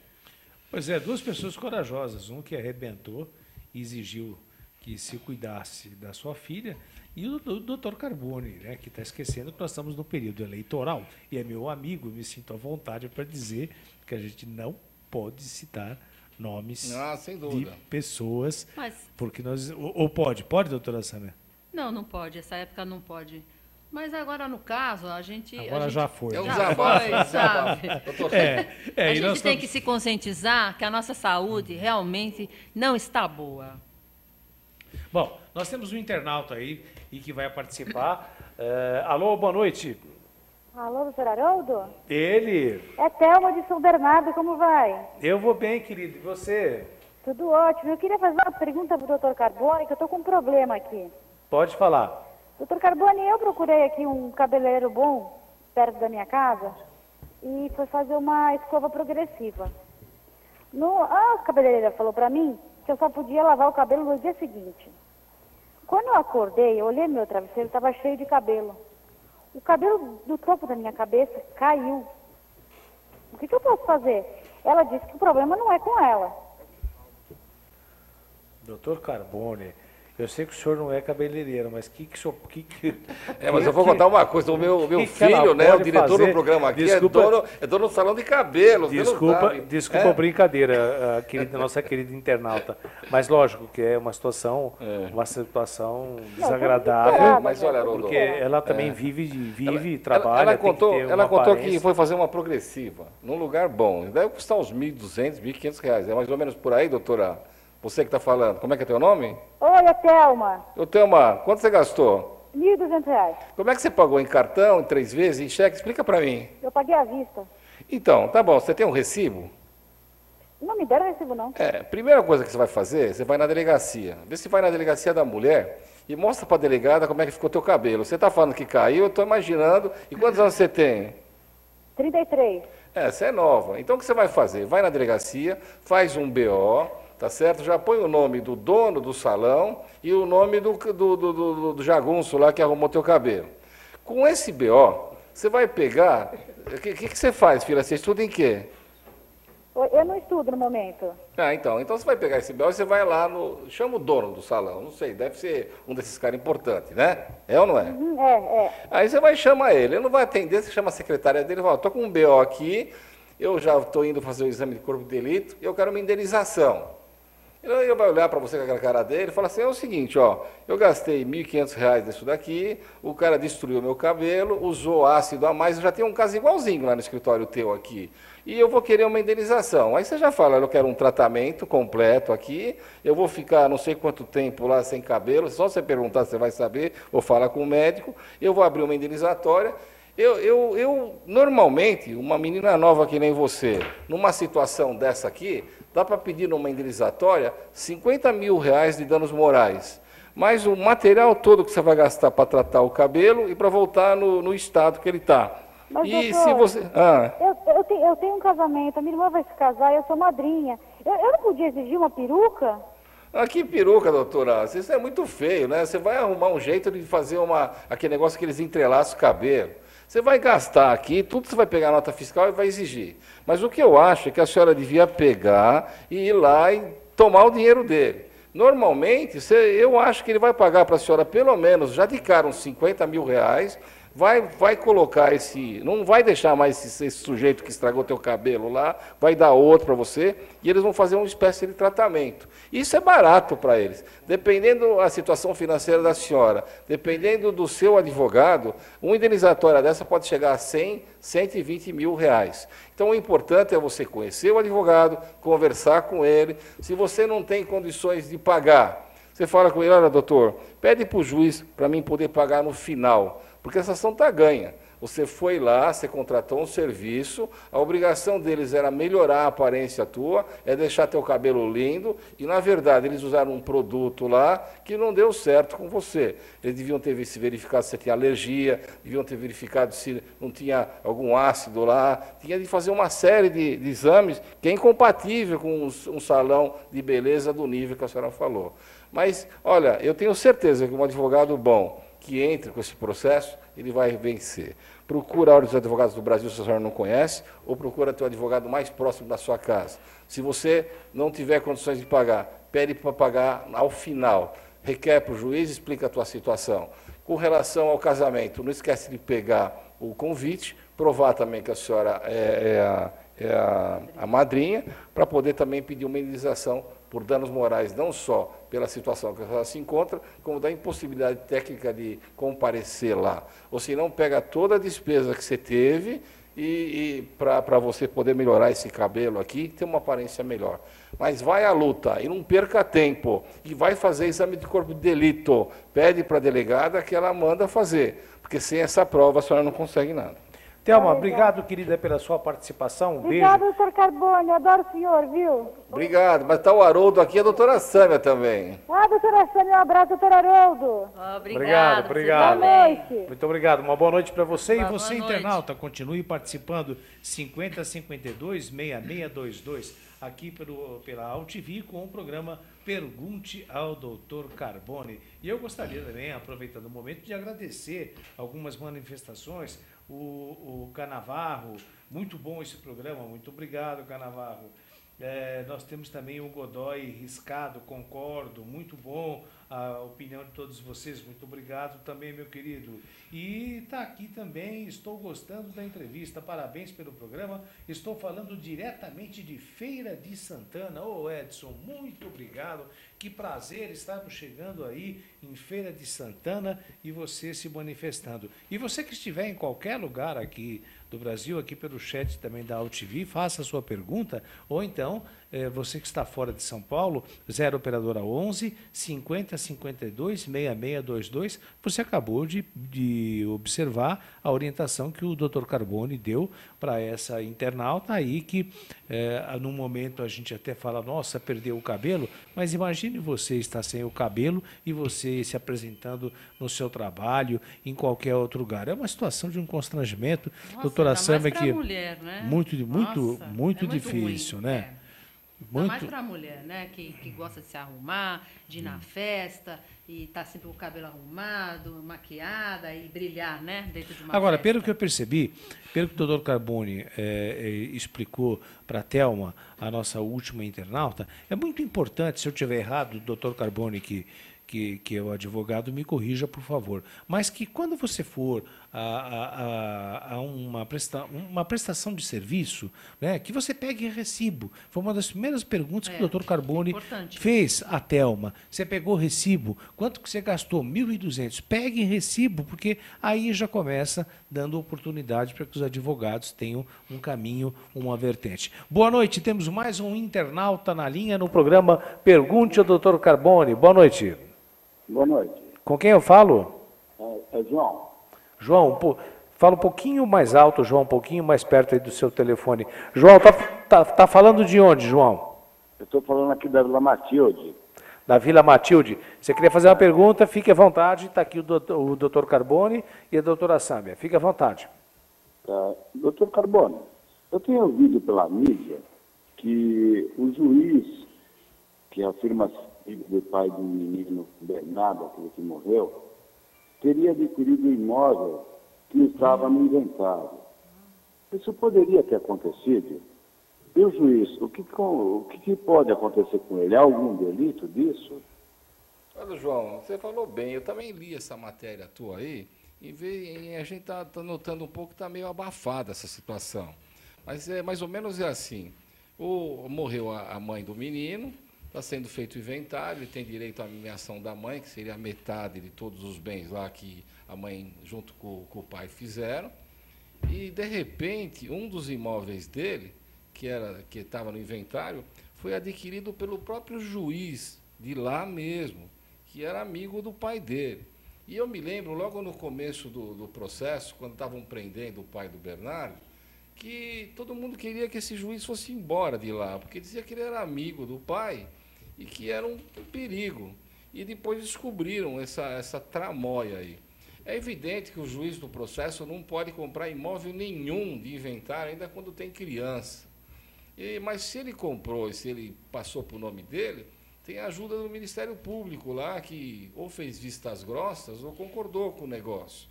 Pois é, duas pessoas corajosas, um que arrebentou e exigiu que se cuidasse da sua filha, e o doutor Carbone, né, que está esquecendo que nós estamos no período eleitoral, e é meu amigo, me sinto à vontade para dizer que a gente não pode citar nomes sem de dúvida. pessoas, Mas, porque nós... Ou pode? Pode, doutora Sâmia? não pode, essa época não pode. Mas agora, no caso, a gente... Agora já foi. É um né? desabafo. foi, sabe? A e gente nós tem estamos- que se conscientizar que a nossa saúde realmente não está boa. Bom, nós temos um internauta aí e que vai participar. Alô, boa noite. Alô, doutor Haroldo? Ele. É Thelma de São Bernardo, como vai? Eu vou bem, querido. E você? Tudo ótimo. Eu queria fazer uma pergunta para o doutor Carbone, que eu estou com um problema aqui. Pode falar. Doutor Carbone, eu procurei aqui um cabeleireiro bom, perto da minha casa, e foi fazer uma escova progressiva. A cabeleireira falou para mim que eu só podia lavar o cabelo no dia seguinte. Quando eu acordei, eu olhei meu travesseiro, estava cheio de cabelo. O cabelo do topo da minha cabeça caiu. O que eu posso fazer? Ela disse que o problema não é com ela. Doutor Carbone, eu sei que o senhor não é cabeleireiro, mas que o senhor... Mas eu vou contar uma coisa. O meu que filho, ela né, o pode diretor fazer? do programa aqui, Desculpa- é dono do salão de cabelo. você não sabe. Desculpa a brincadeira, nossa querida internauta. Mas lógico que é uma situação desagradável, Mas olha, Haroldo, porque ela também vive, trabalha, ela tem que contou, ter uma ela contou que aparência. foi fazer uma progressiva, num lugar bom. Deve custar uns R$1.200, R$1.500. É mais ou menos por aí, doutora? Você que está falando. Como é que é teu nome? Oi, é Thelma. Ô, Thelma, quanto você gastou? R$1.200. Como é que você pagou? Em cartão, em 3 vezes, em cheque? Explica para mim. Eu paguei à vista. Então, tá bom. Você tem um recibo? Não me deram recibo, não. Primeira coisa que você vai fazer, você vai na delegacia. Vê se vai na delegacia da mulher e mostra para a delegada como é que ficou teu cabelo. Você está falando que caiu, eu estou imaginando. E quantos anos você tem? 33. Você é nova. Então, o que você vai fazer? Vai na delegacia, faz um BO, tá certo? Já põe o nome do dono do salão e o nome do jagunço lá que arrumou teu cabelo. Com esse BO, você vai pegar... O que você faz, filha? Você estuda em quê? Eu não estudo no momento. Então você vai pegar esse BO e você vai lá chama o dono do salão, não sei, deve ser um desses caras importantes, né? É ou não é? Aí você vai chamar ele não vai atender, você chama a secretária dele e fala, estou com um BO aqui, eu já estou indo fazer o exame de corpo de delito e eu quero uma indenização. Ele vai olhar para você com aquela cara dele e fala assim, é o seguinte, eu gastei R$1.500 nisso daqui, o cara destruiu meu cabelo, usou ácido a mais, eu já tenho um caso igualzinho lá no escritório teu aqui, e eu vou querer uma indenização. Aí você já fala, eu quero um tratamento completo aqui, eu vou ficar não sei quanto tempo lá sem cabelo, só você perguntar você vai saber, ou fala com o médico, eu vou abrir uma indenizatória. Eu normalmente, uma menina nova que nem você, numa situação dessa aqui, dá para pedir numa indenizatória R$50 mil de danos morais, mais o material todo que você vai gastar para tratar o cabelo e para voltar no estado que ele está. Mas, E doutor, se você... eu tenho um casamento, a minha irmã vai se casar, eu sou madrinha. Eu não podia exigir uma peruca? Que peruca, doutora, isso é muito feio, né? Você vai arrumar um jeito de fazer aquele negócio que eles entrelaçam o cabelo. Você vai gastar aqui, tudo você vai pegar a nota fiscal e vai exigir. Mas o que eu acho é que a senhora devia pegar e ir lá e tomar o dinheiro dele. Normalmente, eu acho que ele vai pagar para a senhora pelo menos, já de cara, uns 50 mil reais, vai colocar não vai deixar mais esse sujeito que estragou teu cabelo lá, vai dar outro para você, e eles vão fazer uma espécie de tratamento. Isso é barato para eles. Dependendo da situação financeira da senhora, dependendo do seu advogado, uma indenizatória dessa pode chegar a 100, 120 mil reais. Então, o importante é você conhecer o advogado, conversar com ele. Se você não tem condições de pagar, você fala com ele, olha, doutor, pede para o juiz para mim poder pagar no final, porque essa ação está ganha. Você foi lá, você contratou um serviço, a obrigação deles era melhorar a aparência tua, é deixar teu cabelo lindo, e, na verdade, eles usaram um produto lá que não deu certo com você. Eles deviam ter se verificado se você tinha alergia, deviam ter verificado se não tinha algum ácido lá, tinha de fazer uma série de exames que é incompatível com um salão de beleza do nível que a senhora falou. Mas, olha, eu tenho certeza que um advogado bom que entre com esse processo, ele vai vencer. Procura a Ordem dos Advogados do Brasil, se a senhora não conhece, ou procura teu advogado mais próximo da sua casa. Se você não tiver condições de pagar, pede para pagar ao final. Requer para o juiz, explica a tua situação. Com relação ao casamento, não esquece de pegar o convite, provar também que a senhora é a madrinha, para poder também pedir uma indenização por danos morais, não só pela situação que ela se encontra, como da impossibilidade técnica de comparecer lá. Ou se não, pega toda a despesa que você teve e para você poder melhorar esse cabelo aqui e ter uma aparência melhor. Mas vai à luta e não perca tempo. E vai fazer exame de corpo de delito. Pede para a delegada que ela manda fazer, porque sem essa prova a senhora não consegue nada. Thelma, obrigado, querida, pela sua participação. Um Obrigada, beijo. doutor Carbone, adoro o senhor, viu? Obrigado, mas está o Haroldo aqui e a doutora Sâmia também. Ah, doutora Sânia, um abraço, doutor Haroldo. Obrigado. Obrigado. Boa noite. Muito obrigado. Uma boa noite para você. Boa E você, noite. internauta, continue participando. 5052-6622, aqui pela AltV, com o programa Pergunte ao Dr. Carbone. E eu gostaria também, aproveitando o momento, de agradecer algumas manifestações. O Canavarro, muito bom esse programa, muito obrigado, Canavarro. Nós temos também o Godoy Riscado, concordo, muito bom a opinião de todos vocês, muito obrigado também, meu querido. E está aqui também, estou gostando da entrevista, parabéns pelo programa, estou falando diretamente de Feira de Santana. Ô Edson, muito obrigado, que prazer estarmos chegando aí em Feira de Santana e você se manifestando. E você que estiver em qualquer lugar aqui do Brasil, aqui pelo chat também da AltV, faça a sua pergunta, ou então, você que está fora de São Paulo, 0 operadora 11 50 52 6622, você acabou de observar a orientação que o Dr. Carbone deu para essa internauta aí, que no momento a gente até fala, nossa, perdeu o cabelo, mas imagine você estar sem o cabelo e você se apresentando no seu trabalho, em qualquer outro lugar. É uma situação de um constrangimento, doutora Sâmia, que mulher, né? muito Nossa, difícil, ruim, né? Ainda mais para a mulher, né? Que gosta de se arrumar, de ir na festa e estar sempre com o cabelo arrumado, maquiada e brilhar, né? Dentro de uma Agora, festa. pelo que eu percebi, pelo que o doutor Carbone explicou para a Thelma, a nossa última internauta, é muito importante, se eu estiver errado, doutor Carbone, que é o advogado, me corrija, por favor. Mas que quando você for a uma prestação de serviço, né, que você pegue em recibo. Foi uma das primeiras perguntas que o doutor Carbone fez à Thelma. Você pegou recibo? Quanto que você gastou? 1.200. Pegue em recibo, porque aí já começa dando oportunidade para que os advogados tenham um caminho, uma vertente. Boa noite, temos mais um internauta na linha no programa Pergunte ao Dr. Carbone. Boa noite. Boa noite. Com quem eu falo? É João. João, fala um pouquinho mais alto, João, um pouquinho mais perto aí do seu telefone. João, tá falando de onde, João? Eu estou falando aqui da Vila Matilde. Da Vila Matilde. Você queria fazer uma pergunta, fique à vontade. Está aqui o doutor Carbone e a doutora Sâmia. Fique à vontade. Doutor Carbone, eu tenho ouvido pela mídia que o juiz, que afirma filho do pai do menino Bernardo, aquele que morreu, teria adquirido um imóvel que estava no inventário. Isso poderia ter acontecido. E o juiz, o que pode acontecer com ele? Há algum delito disso? Olha, João, você falou bem, eu também li essa matéria tua aí, e a gente está notando um pouco que está meio abafada essa situação. Mas mais ou menos é assim. Morreu a mãe do menino, está sendo feito o inventário, ele tem direito à nomeação da mãe, que seria a metade de todos os bens lá que a mãe, junto com o pai, fizeram. E, de repente, um dos imóveis dele, que estava no inventário, foi adquirido pelo próprio juiz de lá mesmo, que era amigo do pai dele. E eu me lembro, logo no começo do processo, quando estavam prendendo o pai do Bernardo, que todo mundo queria que esse juiz fosse embora de lá, porque dizia que ele era amigo do pai e que era um perigo. E depois descobriram essa tramóia aí. É evidente que o juiz do processo não pode comprar imóvel nenhum de inventário, ainda quando tem criança. Mas se ele comprou e se ele passou para o nome dele, tem a ajuda do Ministério Público lá, que ou fez vistas grossas ou concordou com o negócio.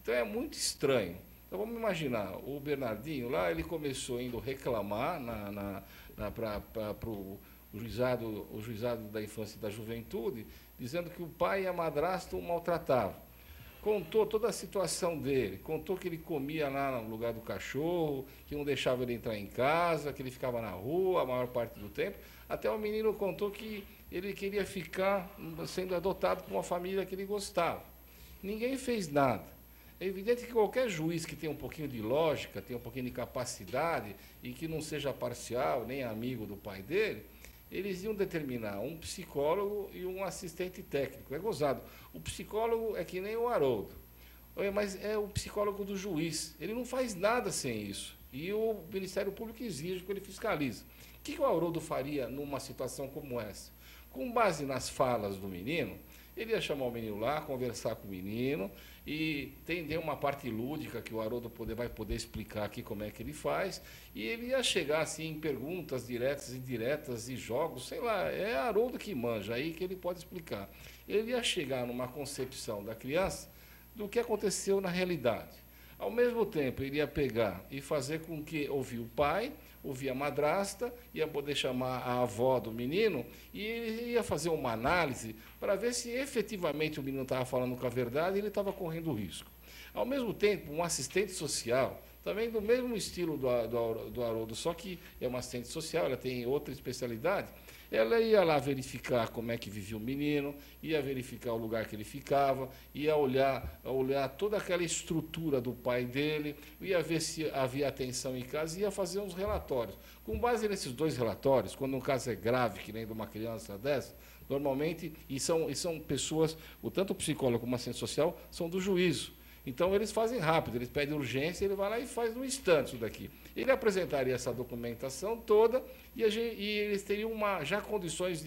Então é muito estranho. Então vamos imaginar, o Bernardinho lá, ele começou indo reclamar para o juizado da infância e da juventude, dizendo que o pai e a madrasta o maltratavam. Contou toda a situação dele, contou que ele comia lá no lugar do cachorro, que não deixava ele entrar em casa, que ele ficava na rua a maior parte do tempo. Até o menino contou que ele queria ficar sendo adotado por uma família que ele gostava. Ninguém fez nada. É evidente que qualquer juiz que tenha um pouquinho de lógica, tenha um pouquinho de capacidade e que não seja parcial, nem amigo do pai dele, eles iam determinar um psicólogo e um assistente técnico. É gozado. O psicólogo é que nem o Haroldo, mas é o psicólogo do juiz. Ele não faz nada sem isso. E o Ministério Público exige que ele fiscalize. O que o Haroldo faria numa situação como essa? Com base nas falas do menino, ele ia chamar o menino lá, conversar com o menino e tem uma parte lúdica que o Haroldo vai poder explicar aqui como é que ele faz, e ele ia chegar assim em perguntas diretas e indiretas e jogos, sei lá, é Haroldo que manja aí que ele pode explicar. Ele ia chegar numa concepção da criança do que aconteceu na realidade. Ao mesmo tempo, ele ia pegar e fazer com que ouvir o pai, ouvir a madrasta, ia poder chamar a avó do menino e ele ia fazer uma análise para ver se efetivamente o menino estava falando com a verdade e ele estava correndo risco. Ao mesmo tempo, um assistente social, também do mesmo estilo do Haroldo, só que é uma assistente social, ela tem outra especialidade, ela ia lá verificar como é que vivia o menino, ia verificar o lugar que ele ficava, ia olhar toda aquela estrutura do pai dele, ia ver se havia atenção em casa e ia fazer uns relatórios. Com base nesses dois relatórios, quando um caso é grave, que nem de uma criança dessa, normalmente, e são pessoas, tanto o psicólogo como a assistente social, são do juízo. Então, eles fazem rápido, eles pedem urgência, ele vai lá e faz no instante isso daqui. Ele apresentaria essa documentação toda e eles teriam já condições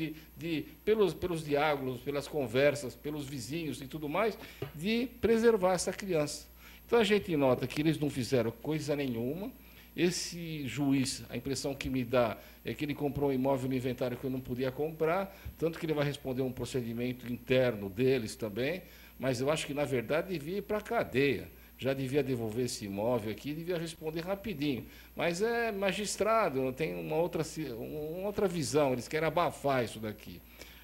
pelos diálogos, pelas conversas, pelos vizinhos e tudo mais, de preservar essa criança. Então, a gente nota que eles não fizeram coisa nenhuma. Esse juiz, a impressão que me dá é que ele comprou um imóvel no inventário que eu não podia comprar, tanto que ele vai responder um procedimento interno deles também, mas eu acho que, na verdade, devia ir para a cadeia. Já devia devolver esse imóvel aqui, devia responder rapidinho. Mas é magistrado, tem uma outra visão, eles querem abafar isso daqui.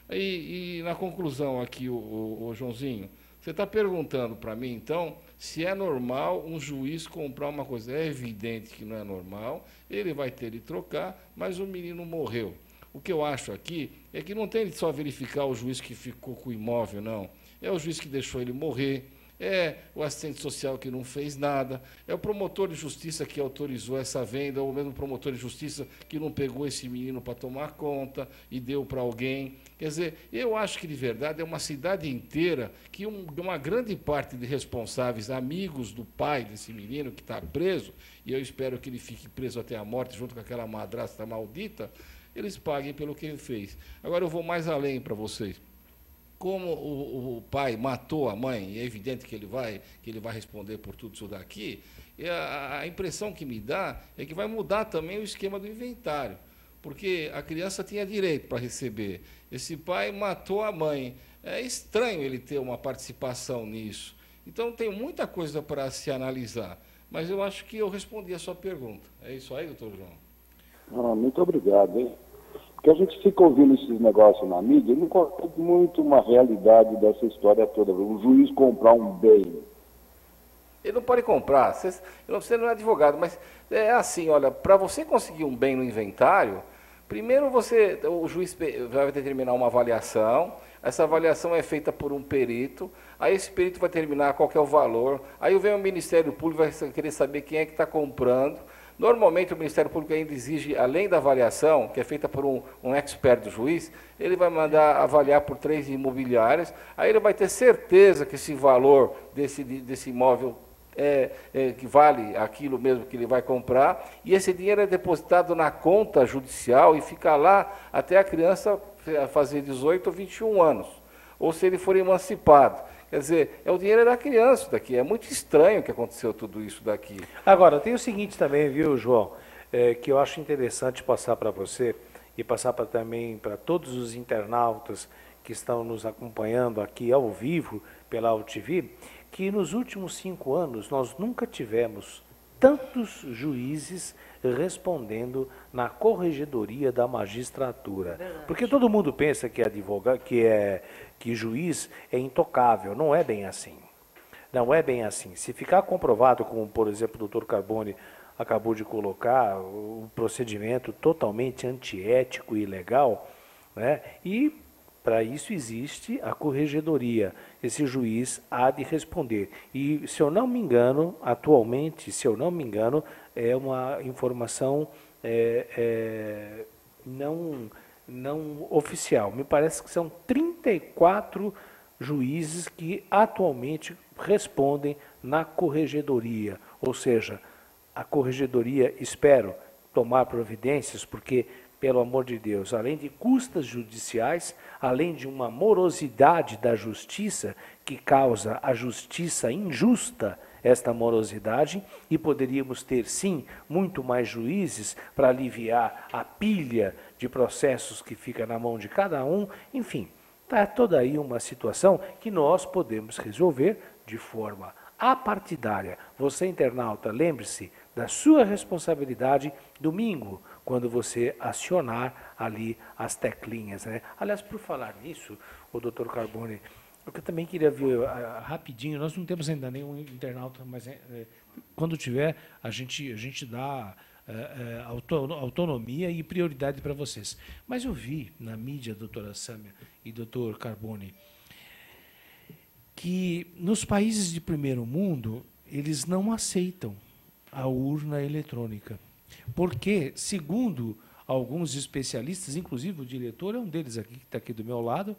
E na conclusão aqui, o Joãozinho, você está perguntando para mim, então, se é normal um juiz comprar uma coisa. É evidente que não é normal, ele vai ter de trocar, mas o menino morreu. O que eu acho aqui é que não tem de só verificar o juiz que ficou com o imóvel, não. É o juiz que deixou ele morrer, é o assistente social que não fez nada, é o promotor de justiça que autorizou essa venda, ou mesmo o promotor de justiça que não pegou esse menino para tomar conta e deu para alguém. Quer dizer, eu acho que, de verdade, é uma cidade inteira que uma grande parte de responsáveis, amigos do pai desse menino que está preso, e eu espero que ele fique preso até a morte, junto com aquela madrasta maldita, eles paguem pelo que ele fez. Agora eu vou mais além para vocês. Como o pai matou a mãe, e é evidente que ele vai responder por tudo isso daqui, a impressão que me dá é que vai mudar também o esquema do inventário, porque a criança tinha direito para receber. Esse pai matou a mãe. É estranho ele ter uma participação nisso. Então, tem muita coisa para se analisar. Mas eu acho que eu respondi a sua pergunta. É isso aí, doutor João? Muito obrigado, hein? Porque a gente fica ouvindo esses negócios na mídia e não conhece muito uma realidade dessa história toda. O juiz comprar um bem. Ele não pode comprar. Você não é advogado, mas é assim, olha, para você conseguir um bem no inventário, primeiro o juiz vai determinar uma avaliação, essa avaliação é feita por um perito, aí esse perito vai determinar qual que é o valor, aí vem o Ministério Público, vai querer saber quem é que está comprando. Normalmente o Ministério Público ainda exige, além da avaliação, que é feita por um expert do juiz, ele vai mandar avaliar por 3 imobiliárias, aí ele vai ter certeza que esse valor desse imóvel que vale aquilo mesmo que ele vai comprar, e esse dinheiro é depositado na conta judicial e fica lá até a criança fazer 18 ou 21 anos, ou se ele for emancipado. Quer dizer, o dinheiro da criança daqui. É muito estranho que aconteceu tudo isso daqui. Agora, tem o seguinte também, viu, João, que eu acho interessante passar para você e passar também para todos os internautas que estão nos acompanhando aqui ao vivo pela UTV, que nos últimos 5 anos nós nunca tivemos tantos juízes respondendo na corregedoria da magistratura. Verdade. Porque todo mundo pensa que que juiz é intocável. Não é bem assim. Não é bem assim. Se ficar comprovado, como por exemplo o doutor Carbone acabou de colocar, o procedimento totalmente antiético e ilegal, né? E para isso existe a corregedoria. Esse juiz há de responder. E, se eu não me engano, atualmente, é uma informação não oficial. Me parece que são 34 juízes que atualmente respondem na corregedoria. Ou seja, a corregedoria, espero, tomar providências, porque, pelo amor de Deus, além de custas judiciais, além de uma morosidade da justiça, que causa a justiça injusta, esta morosidade, e poderíamos ter, sim, muito mais juízes para aliviar a pilha de processos que fica na mão de cada um. Enfim, está toda aí uma situação que nós podemos resolver de forma apartidária. Você, internauta, lembre-se da sua responsabilidade domingo, quando você acionar ali as teclinhas, né? Aliás, por falar nisso, o doutor Carbone, eu também queria ver rapidinho, nós não temos ainda nenhum internauta, mas quando tiver, a gente dá autonomia e prioridade para vocês. Mas eu vi na mídia, doutora Sâmia e doutor Carbone, que nos países de primeiro mundo, eles não aceitam a urna eletrônica. Porque, segundo alguns especialistas, inclusive o diretor é um deles aqui, que está aqui do meu lado,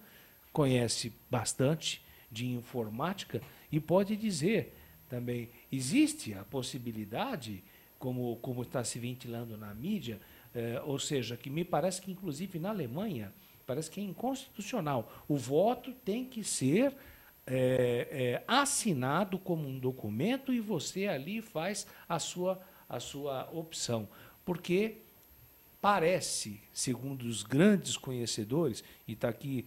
conhece bastante de informática e pode dizer também, existe a possibilidade, como está se ventilando na mídia, ou seja, que me parece que inclusive na Alemanha, parece que é inconstitucional. O voto tem que ser assinado como um documento e você ali faz a sua opção. Porque parece, segundo os grandes conhecedores, e está aqui,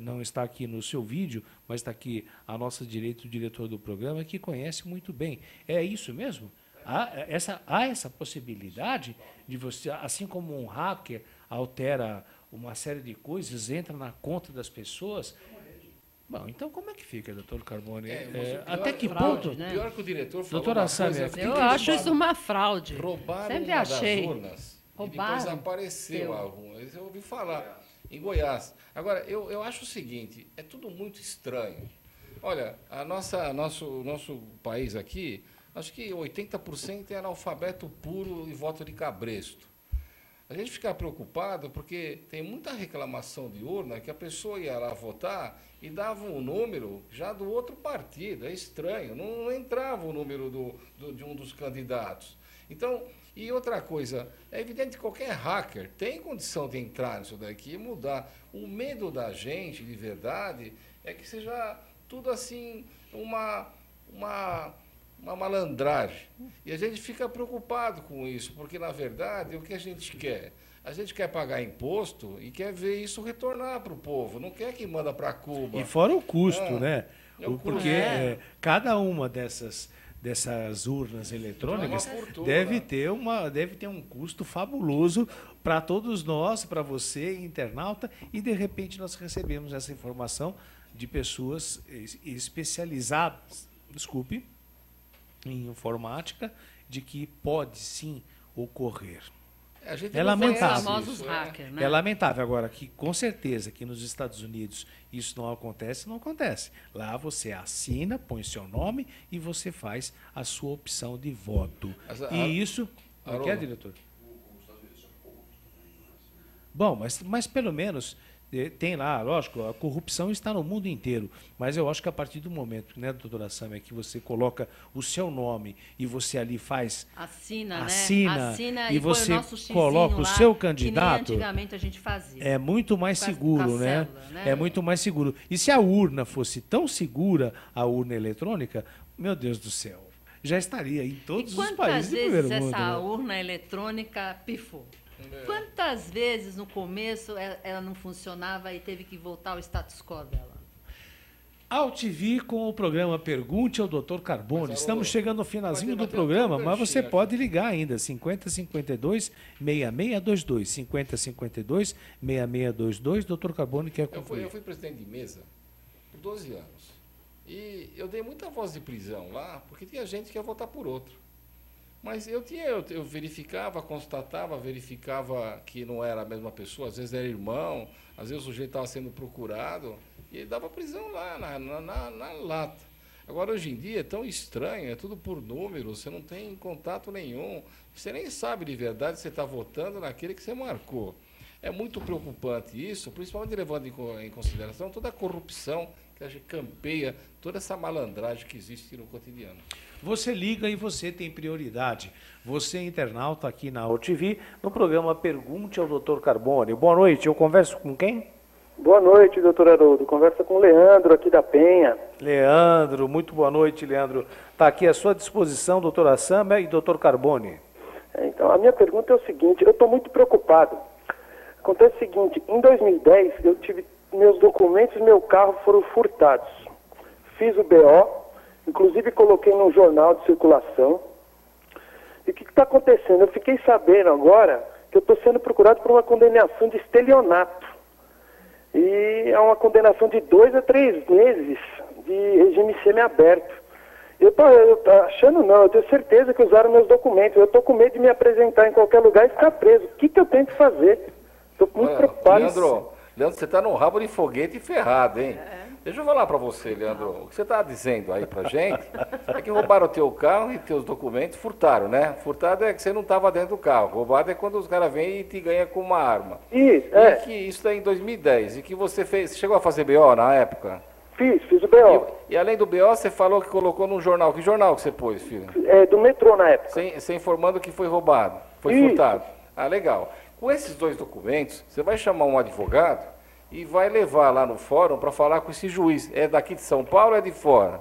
não está aqui no seu vídeo, mas está aqui à nossa direita o diretor do programa, que conhece muito bem. É isso mesmo? Há essa possibilidade de você, assim como um hacker altera uma série de coisas, entra na conta das pessoas. Bom, então como é que fica, doutor Carbone? Até que ponto? Né? Pior que o diretor falou. Doutora Sâmia, eu acho isso uma fraude. Roubaram Sempre uma achei. das urnas Roubaram. e depois apareceu a urna. Eu ouvi falar. Em Goiás. Agora, eu acho o seguinte, é tudo muito estranho. Olha, nosso país aqui, acho que 80% é analfabeto puro e voto de cabresto. A gente fica preocupado porque tem muita reclamação de urna que a pessoa ia lá votar e dava um número já do outro partido. É estranho, não entrava o número de um dos candidatos. Então, e outra coisa, é evidente que qualquer hacker tem condição de entrar nisso daqui e mudar. O medo da gente, de verdade, é que seja tudo assim, uma malandragem. E a gente fica preocupado com isso, porque, na verdade, o que a gente quer? A gente quer pagar imposto e quer ver isso retornar para o povo, não quer que manda para Cuba. E fora o custo, né? É o custo. Porque cada uma dessas urnas eletrônicas É uma fortuna. deve ter um custo fabuloso para todos nós, para você, internauta, e de repente nós recebemos essa informação de pessoas especializadas, em informática, de que pode sim ocorrer. A gente É não lamentável. conhece Famosos isso, hackers, né? É lamentável. Agora, que com certeza que nos Estados Unidos isso não acontece. Lá você assina, põe seu nome e você faz a sua opção de voto. E isso... Não quer, diretor? Bom, mas pelo menos tem lá, lógico, a corrupção está no mundo inteiro, mas eu acho que a partir do momento, né, doutora Sâmia, que você coloca o seu nome e você ali faz... Assina, e põe você o nosso xizinho coloca o lá, seu que candidato... nem antigamente a gente fazia. É muito mais Com a seguro, né? célula, né? É muito mais seguro. E se a urna fosse tão segura, a urna eletrônica, meu Deus do céu, já estaria em todos os países do primeiro Quantas vezes mundo. essa Né? urna eletrônica pifou? Quantas vezes no começo ela não funcionava e teve que voltar ao status quo dela? AltV com o programa Pergunte ao Dr. Carbone. Estamos chegando ao finalzinho do Mas programa, tem um mas você ganchinho pode ligar ainda, 5052 6622. 5052 6622. Dr. Carbone quer concluir. Eu fui presidente de mesa por 12 anos. E eu dei muita voz de prisão lá, porque tinha gente que ia votar por outro. Mas eu verificava, constatava, verificava que não era a mesma pessoa, às vezes era irmão, às vezes o sujeito estava sendo procurado, e ele dava prisão lá, na lata. Agora, hoje em dia, é tão estranho, é tudo por número, você não tem contato nenhum, você nem sabe de verdade se você está votando naquele que você marcou. É muito preocupante isso, principalmente levando em consideração toda a corrupção que a gente campeia, toda essa malandragem que existe no cotidiano. Você liga e você tem prioridade. Você, internauta, aqui na AltV, no programa Pergunte ao Dr. Carbone. Boa noite, eu converso com quem? Boa noite, doutor Haroldo. Conversa com o Leandro, aqui da Penha. Leandro, muito boa noite, Leandro. Está aqui à sua disposição, doutora Sâmia e doutor Carbone. Então, a minha pergunta é o seguinte, eu estou muito preocupado. Acontece o seguinte, em 2010, eu tive meus documentos e meu carro foram furtados. Fiz o BO, inclusive coloquei num jornal de circulação. E o que está acontecendo? Eu fiquei sabendo agora que eu estou sendo procurado por uma condenação de estelionato. E é uma condenação de 2 a 3 meses de regime semiaberto. Eu tô achando não, eu tenho certeza que usaram meus documentos. Eu estou com medo de me apresentar em qualquer lugar e ficar preso. O que eu tenho que fazer? Estou muito preocupado. Leandro, você está num rabo de foguete ferrado, hein? Deixa eu falar para você, Leandro. O que você está dizendo aí para gente é que roubaram o teu carro e teus documentos, furtaram, né? Furtado é que você não estava dentro do carro. Roubado é quando os caras vêm e te ganham com uma arma. Isso, E que isso é em 2010. E que você fez, chegou a fazer BO na época? Fiz o BO. E além do BO, você falou que colocou num jornal. Que jornal que você pôs, filho? Do metrô na época. Você informando que foi roubado, foi Isso. furtado. Ah, legal. Com esses 2 documentos, você vai chamar um advogado e vai levar lá no fórum para falar com esse juiz. É daqui de São Paulo ou é de fora?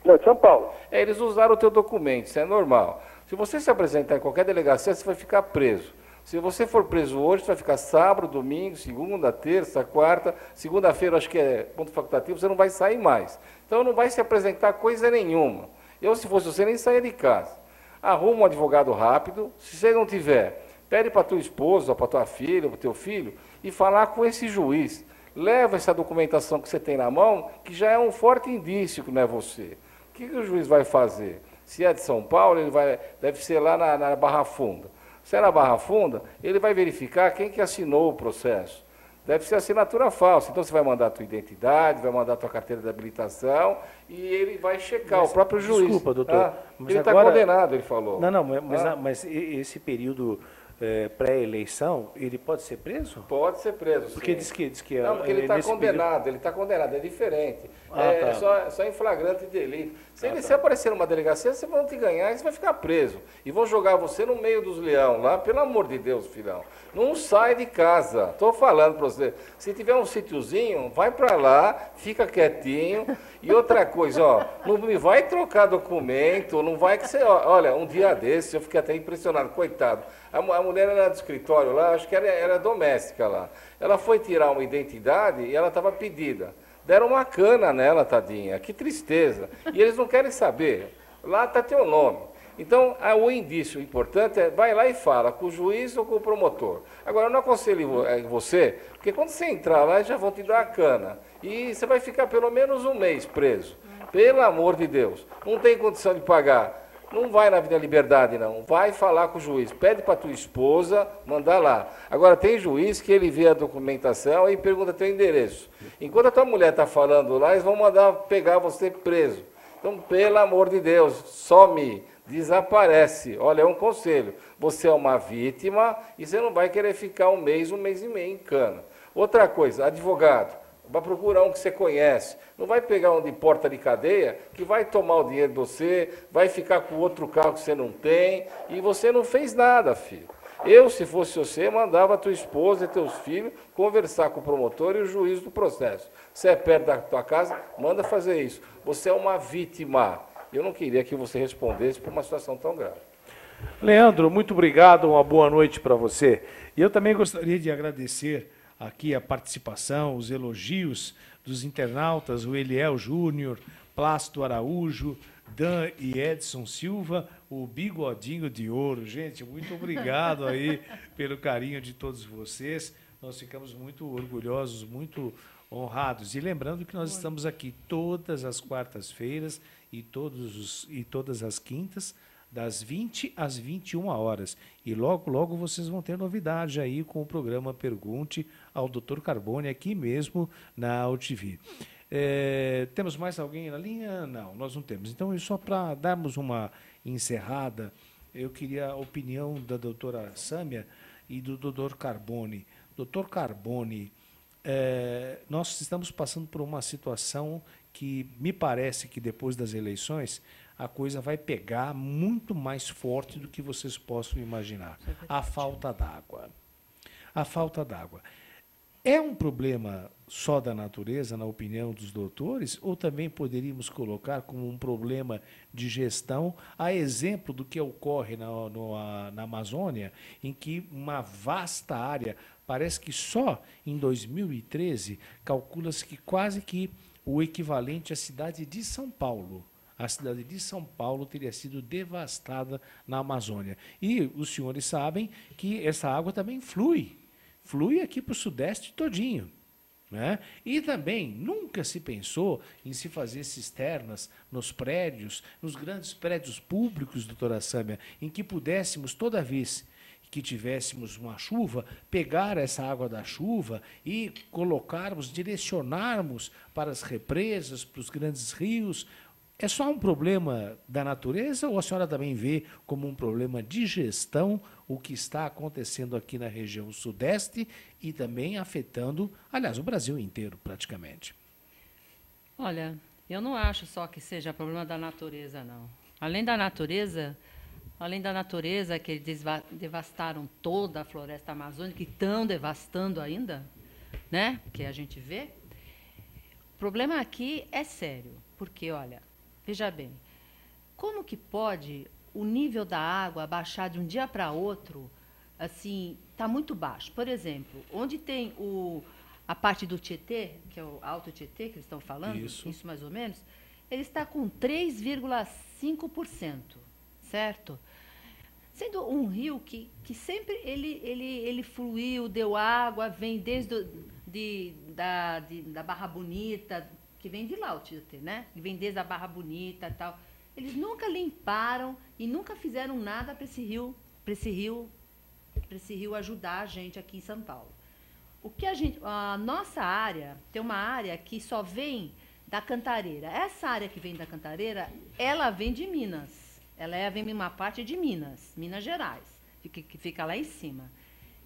Não, de São Paulo. Eles usaram o teu documento, isso é normal. Se você se apresentar em qualquer delegacia, você vai ficar preso. Se você for preso hoje, você vai ficar sábado, domingo, segunda, terça, quarta, segunda-feira, acho que é ponto facultativo, você não vai sair mais. Então não vai se apresentar coisa nenhuma. Eu, se fosse você, nem saia de casa. Arruma um advogado rápido, se você não tiver, pede para tua esposa, para tua filha, para teu filho, e falar com esse juiz. Leva essa documentação que você tem na mão, que já é um forte indício que não é você. O que o juiz vai fazer? Se é de São Paulo, deve ser lá na Barra Funda. Se é na Barra Funda, ele vai verificar quem que assinou o processo. Deve ser assinatura falsa. Então você vai mandar a tua identidade, vai mandar a tua carteira de habilitação e ele vai checar, o próprio juiz. Desculpa, doutor. Ele está condenado, ele falou. Não, mas esse período pré-eleição, ele pode ser preso? Pode ser preso, porque sim. diz que não, porque ele está condenado, período... é diferente. Tá. Só em flagrante de delito. Se ele aparecer numa delegacia, vocês vão te ganhar e você vai ficar preso. E vão jogar você no meio dos leão lá, pelo amor de Deus, filhão. Não sai de casa. Estou falando para você. Se tiver um sítiozinho, vai para lá, fica quietinho. E outra coisa, ó, não me vai trocar documento, não vai que você... Olha, um dia desse, eu fiquei até impressionado, coitado. A mulher era do escritório lá, acho que era doméstica lá. Ela foi tirar uma identidade e ela estava pedida. Deram uma cana nela, tadinha, que tristeza. E eles não querem saber. Lá está teu nome. Então, o indício importante é, vai lá e fala com o juiz ou com o promotor. Agora, eu não aconselho você, porque quando você entrar lá, já vão te dar a cana. E você vai ficar pelo menos um mês preso. Pelo amor de Deus. Não tem condição de pagar. Não vai na Avenida Liberdade, não. Vai falar com o juiz. Pede para tua esposa mandar lá. Agora, tem juiz que ele vê a documentação e pergunta teu endereço. Enquanto a tua mulher está falando lá, eles vão mandar pegar você preso. Então, pelo amor de Deus, some, desaparece. Olha, é um conselho. Você é uma vítima e você não vai querer ficar um mês e meio em cana. Outra coisa, advogado. Vai procurar um que você conhece. Não vai pegar um de porta de cadeia que vai tomar o dinheiro de você, vai ficar com outro carro que você não tem e você não fez nada, filho. Eu, se fosse você, mandava a tua esposa e teus filhos conversar com o promotor e o juiz do processo. Se é perto da tua casa, manda fazer isso. Você é uma vítima. Eu não queria que você respondesse por uma situação tão grave. Leandro, muito obrigado, uma boa noite para você. E eu também gostaria de agradecer aqui a participação, os elogios dos internautas, o Eliel Júnior, Plácido Araújo, Dan e Edson Silva, o Bigodinho de Ouro. Gente, muito obrigado aí pelo carinho de todos vocês. Nós ficamos muito orgulhosos, muito honrados. E lembrando que nós estamos aqui todas as quartas-feiras e todas as quintas, das 20 às 21 horas. E logo, logo vocês vão ter novidade aí com o programa Pergunte ao Dr. Carbone, aqui mesmo na UTV. Temos mais alguém na linha? Não, nós não temos. Então, só para darmos uma encerrada, eu queria a opinião da doutora Sâmia e do Dr. Carbone. Dr. Carbone, nós estamos passando por uma situação que me parece que depois das eleições a coisa vai pegar muito mais forte do que vocês possam imaginar. A falta d'água. A falta d'água. É um problema só da natureza, na opinião dos doutores, ou também poderíamos colocar como um problema de gestão, a exemplo do que ocorre na Amazônia, em que uma vasta área, parece que só em 2013, calcula-se que quase que o equivalente à cidade de São Paulo. A cidade de São Paulo teria sido devastada na Amazônia. E os senhores sabem que essa água também flui aqui para o Sudeste todinho. Né? E também nunca se pensou em se fazer cisternas nos prédios, nos grandes prédios públicos, doutora Sâmia, em que pudéssemos, toda vez que tivéssemos uma chuva, pegar essa água da chuva e colocarmos, direcionarmos para as represas, para os grandes rios. É só um problema da natureza ou a senhora também vê como um problema de gestão o que está acontecendo aqui na região sudeste e também afetando, aliás, o Brasil inteiro praticamente? Olha, eu não acho só que seja problema da natureza, não. Além da natureza que eles devastaram toda a floresta amazônica, que estão devastando ainda, né? Que a gente vê. O problema aqui é sério, porque, olha, veja bem, como que pode o nível da água baixar de um dia para outro, assim, está muito baixo. Por exemplo, onde tem a parte do Tietê, que é o Alto Tietê, que eles estão falando, isso mais ou menos, ele está com 3,5%, certo? Sendo um rio que sempre ele fluiu, deu água, vem desde da Barra Bonita, que vem de lá o Tietê, né? Que vem desde a Barra Bonita e tal. Eles nunca limparam e nunca fizeram nada para esse rio ajudar a gente aqui em São Paulo. A nossa área tem uma área que só vem da Cantareira. Essa área que vem da Cantareira, ela vem de Minas. Ela vem uma parte de Minas Gerais, que fica lá em cima.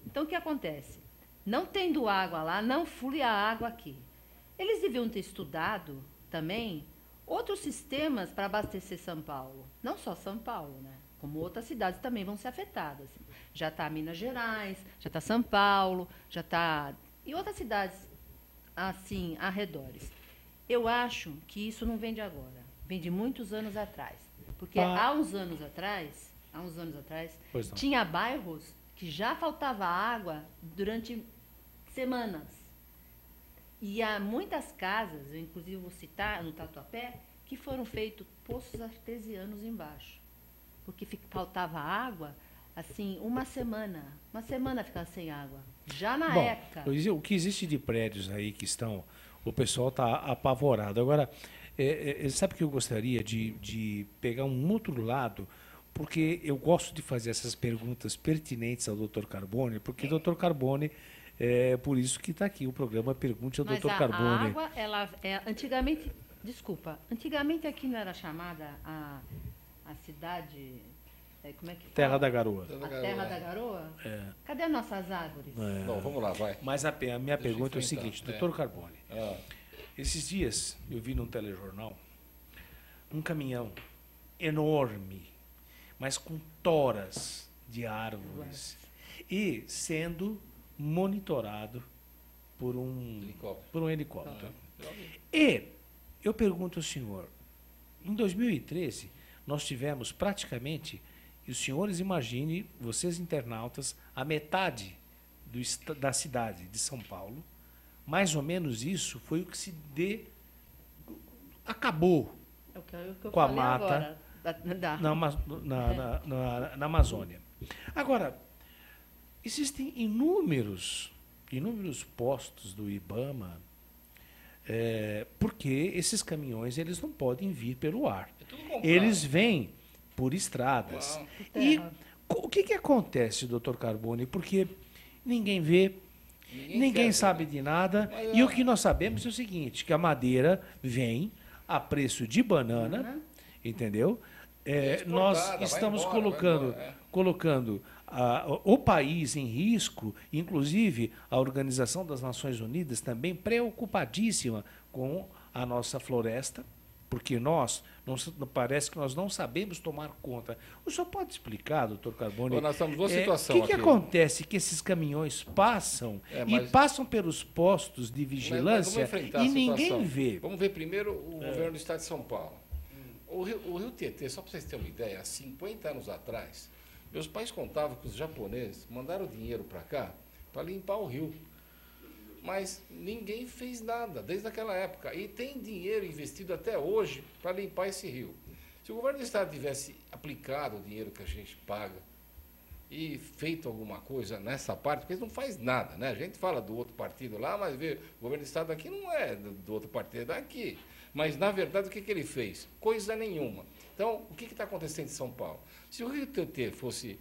Então o que acontece? Não tendo água lá, não flui a água aqui. Eles deviam ter estudado também outros sistemas para abastecer São Paulo. Não só São Paulo, né? Como outras cidades também vão ser afetadas. Já está Minas Gerais, já está São Paulo, já está... E outras cidades, assim, arredores. Eu acho que isso não vem de agora. Vem de muitos anos atrás. Porque há uns anos atrás, tinha bairros que já faltava água durante semanas. E há muitas casas, eu inclusive vou citar no Tatuapé, que foram feitos poços artesianos embaixo. Porque faltava água, assim, uma semana. Uma semana ficava sem água. Já na época. O que existe de prédios aí que estão... O pessoal está apavorado. Agora, sabe que eu gostaria de pegar um outro lado, porque eu gosto de fazer essas perguntas pertinentes ao Dr. Carbone, porque o Dr. Carbone... É por isso que está aqui o programa Pergunte ao Dr. Carbone. A água, antigamente, antigamente aqui não era chamada a cidade, como é que fala? Terra da Garoa. Terra da Garoa? É. Cadê nossas árvores? Bom, vamos lá, vai. Mas a minha pergunta é o seguinte, Dr. Carbone. Ah. Esses dias eu vi num telejornal um caminhão enorme, mas com toras de árvores e sendo monitorado por um helicóptero. E eu pergunto ao senhor, em 2013, nós tivemos praticamente, e os senhores imaginem, vocês internautas, a metade da cidade de São Paulo, mais ou menos isso foi o que acabou com a mata na Amazônia. Agora, existem inúmeros postos do IBAMA, porque esses caminhões eles não podem vir pelo ar. Eles vêm por estradas. E o que acontece, doutor Carbone? Porque ninguém vê, ninguém sabe de nada. E o que nós sabemos é o seguinte, que a madeira vem a preço de banana, entendeu? Nós estamos colocando o país em risco, inclusive a Organização das Nações Unidas também preocupadíssima com a nossa floresta, porque parece que nós não sabemos tomar conta. O senhor pode explicar, doutor Carbone, nós estamos numa situação o que acontece que esses caminhões passam e passam pelos postos de vigilância e ninguém vê? Vamos ver primeiro o governo do Estado de São Paulo. O Rio Tietê, só para vocês terem uma ideia, há 50 anos atrás, meus pais contavam que os japoneses mandaram dinheiro para cá para limpar o rio. Mas ninguém fez nada desde aquela época. E tem dinheiro investido até hoje para limpar esse rio. Se o governo do Estado tivesse aplicado o dinheiro que a gente paga e feito alguma coisa nessa parte, porque eles não faz nada, né? A gente fala do outro partido lá, mas vê, o governo do Estado aqui não é do outro partido, é daqui. Mas, na verdade, o que ele fez? Coisa nenhuma. Então, o que está acontecendo em São Paulo? Se o Rio Tietê fosse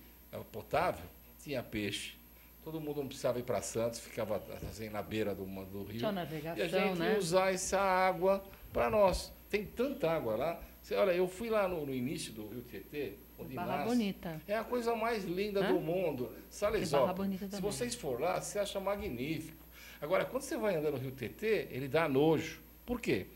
potável, tinha peixe, todo mundo não precisava ir para Santos, ficava assim, na beira do rio. Só navegação, e a gente ia usar essa água para nós. Tem tanta água lá. Olha, eu fui lá no início do Rio Tietê, onde Barra Bonita. É a coisa mais linda do mundo. Salesópolis. Se vocês for lá, você acha magnífico. Agora, quando você vai andando no Rio Tietê, ele dá nojo. Por quê?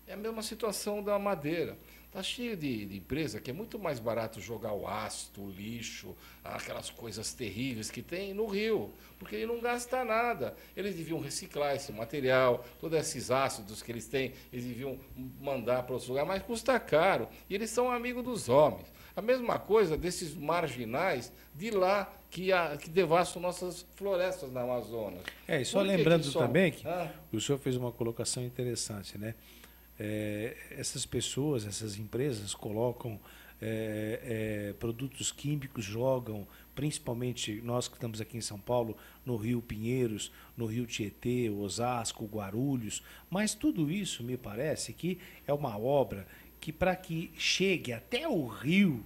É a mesma situação da madeira. Está cheio de empresa que é muito mais barato jogar o ácido, o lixo, aquelas coisas terríveis que tem no rio, porque ele não gasta nada. Eles deviam reciclar esse material, todos esses ácidos que eles têm, eles deviam mandar para outros lugares, mas custa caro. E eles são amigos dos homens. A mesma coisa desses marginais de lá que devastam nossas florestas na Amazônia. E só lembrando também que o senhor fez uma colocação interessante, né? Essas pessoas, essas empresas colocam produtos químicos, jogam, principalmente nós que estamos aqui em São Paulo, no Rio Pinheiros, no Rio Tietê, Osasco, Guarulhos, mas tudo isso me parece que é uma obra que para que chegue até o Rio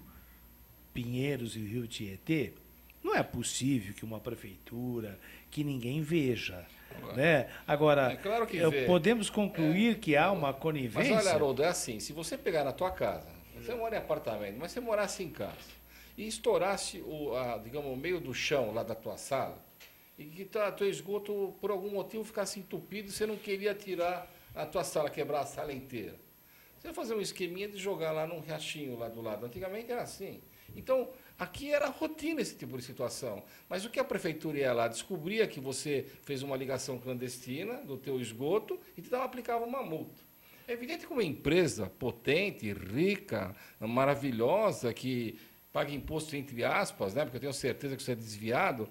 Pinheiros e o Rio Tietê, não é possível que uma prefeitura, que ninguém veja. Né? Agora, claro que podemos concluir que há uma conivência. Mas olha, Haroldo, é assim, se você pegar na tua casa, você mora em apartamento, mas você morasse em casa, e estourasse digamos, o meio do chão lá da tua sala, e que teu esgoto, por algum motivo, ficasse entupido e você não queria tirar a tua sala, quebrar a sala inteira. Você vai fazer um esqueminha de jogar lá num riachinho lá do lado. Antigamente era assim. Então, aqui era rotina esse tipo de situação. Mas o que a prefeitura ia lá, descobria que você fez uma ligação clandestina do teu esgoto e aplicava uma multa. É evidente que uma empresa potente, rica, maravilhosa, que paga imposto entre aspas, né? Porque eu tenho certeza que isso é desviado,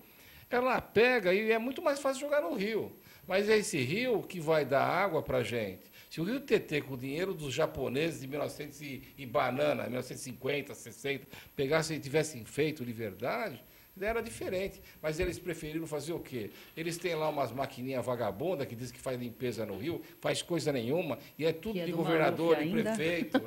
ela pega e é muito mais fácil jogar no rio. Mas é esse rio que vai dar água para a gente. Se o Rio Tietê, com o dinheiro dos japoneses de 1900 e banana, 1950, 60, pegasse e tivessem feito de verdade, era diferente. Mas eles preferiram fazer o quê? Eles têm lá umas maquininhas vagabundas que dizem que faz limpeza no rio, faz coisa nenhuma, e é tudo de governador, de prefeito.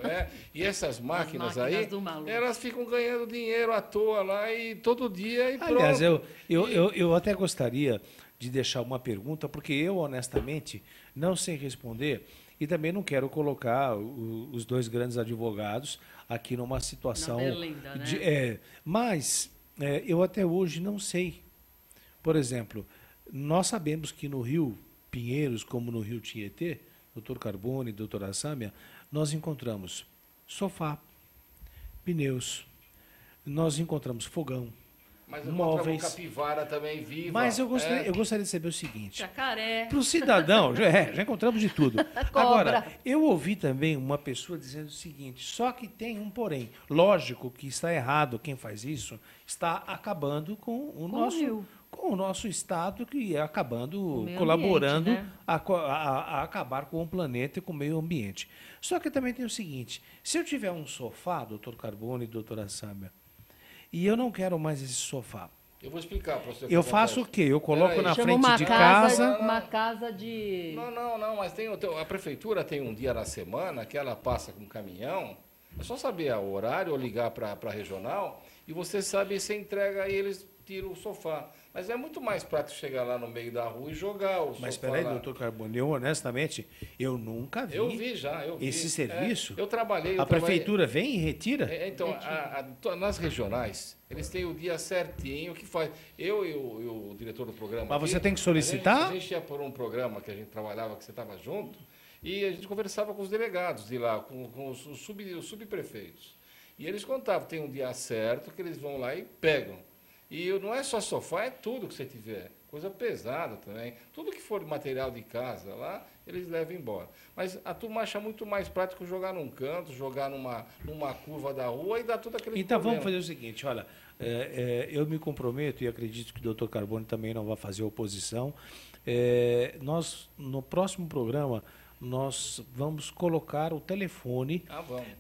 E essas máquinas aí, elas ficam ganhando dinheiro à toa lá e todo dia e pronto. Aliás, eu até gostaria de deixar uma pergunta, porque eu, honestamente, não sei responder e também não quero colocar os dois grandes advogados aqui numa situação... Na berlinda, né? Mas eu até hoje não sei. Por exemplo, nós sabemos que no Rio Pinheiros, como no Rio Tietê, doutor Carbone, doutora Sâmia, nós encontramos sofá, pneus, nós encontramos fogão, mas eu móveis. Capivara também viva. Mas eu gostaria de saber o seguinte. Jacaré. Para o cidadão, já encontramos de tudo. Agora, eu ouvi também uma pessoa dizendo o seguinte, só que tem um porém. Lógico que está errado quem faz isso, está acabando com o nosso Estado, que é acabando, colaborando ambiente, né? a acabar com o planeta e com o meio ambiente. Só que também tem o seguinte, se eu tiver um sofá, doutor Carbone e doutora Sâmia, e eu não quero mais esse sofá. Eu vou explicar para você. Eu faço o quê? Eu coloco na frente de casa. Uma casa de... Não, mas a prefeitura tem um dia na semana que ela passa com um caminhão. É só saber o horário ou ligar para a regional e você sabe se entrega e eles tiram o sofá. Mas é muito mais prático chegar lá no meio da rua e jogar o sofá. Mas espera aí, doutor Carbone, eu honestamente, eu nunca vi. Eu vi. Esse serviço. Eu trabalhei. A prefeitura vem e retira? Então, nas regionais, eles têm o dia certinho que faz. Eu e o diretor do programa. Mas você tem que solicitar? A gente ia por um programa que a gente trabalhava, que você estava junto, e a gente conversava com os delegados de lá, com os subprefeitos. E eles contavam, tem um dia certo que eles vão lá e pegam. E não é só sofá, é tudo que você tiver. Coisa pesada também. Tudo que for material de casa lá, eles levam embora. Mas a turma acha muito mais prático jogar num canto, jogar numa curva da rua e dar tudo aquele Então problema. vamos fazer o seguinte, olha, eu me comprometo e acredito que o doutor Carbone também não vai fazer oposição. Nós, no próximo programa, nós vamos colocar o telefone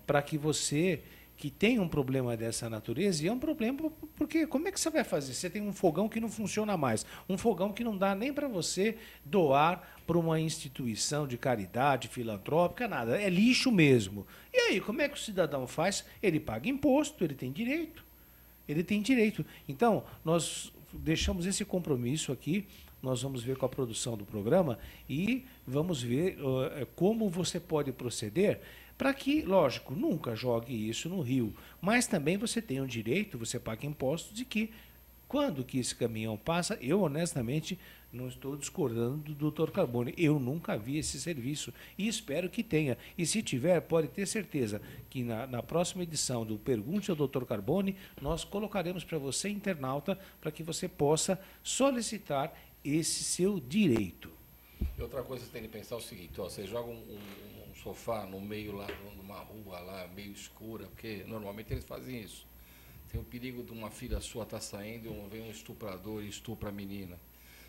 para que você... que tem um problema dessa natureza, e é um problema porque como é que você vai fazer? Você tem um fogão que não funciona mais, um fogão que não dá nem para você doar para uma instituição de caridade, filantrópica, nada, é lixo mesmo. E aí, como é que o cidadão faz? Ele paga imposto, ele tem direito. Ele tem direito. Então, nós deixamos esse compromisso aqui, nós vamos ver com a produção do programa e vamos ver como você pode proceder para que, lógico, nunca jogue isso no rio, mas também você tem o direito, você paga impostos, de que, quando que esse caminhão passa, eu, honestamente, não estou discordando do doutor Carbone, eu nunca vi esse serviço e espero que tenha. E se tiver, pode ter certeza que na próxima edição do Pergunte ao Dr. Carbone, nós colocaremos para você, internauta, para que você possa solicitar esse seu direito. E outra coisa que você tem que pensar é o seguinte, você joga um sofá no meio lá, numa rua lá, meio escura, porque normalmente eles fazem isso. Tem o perigo de uma filha sua estar saindo, vem um estuprador e estupra a menina.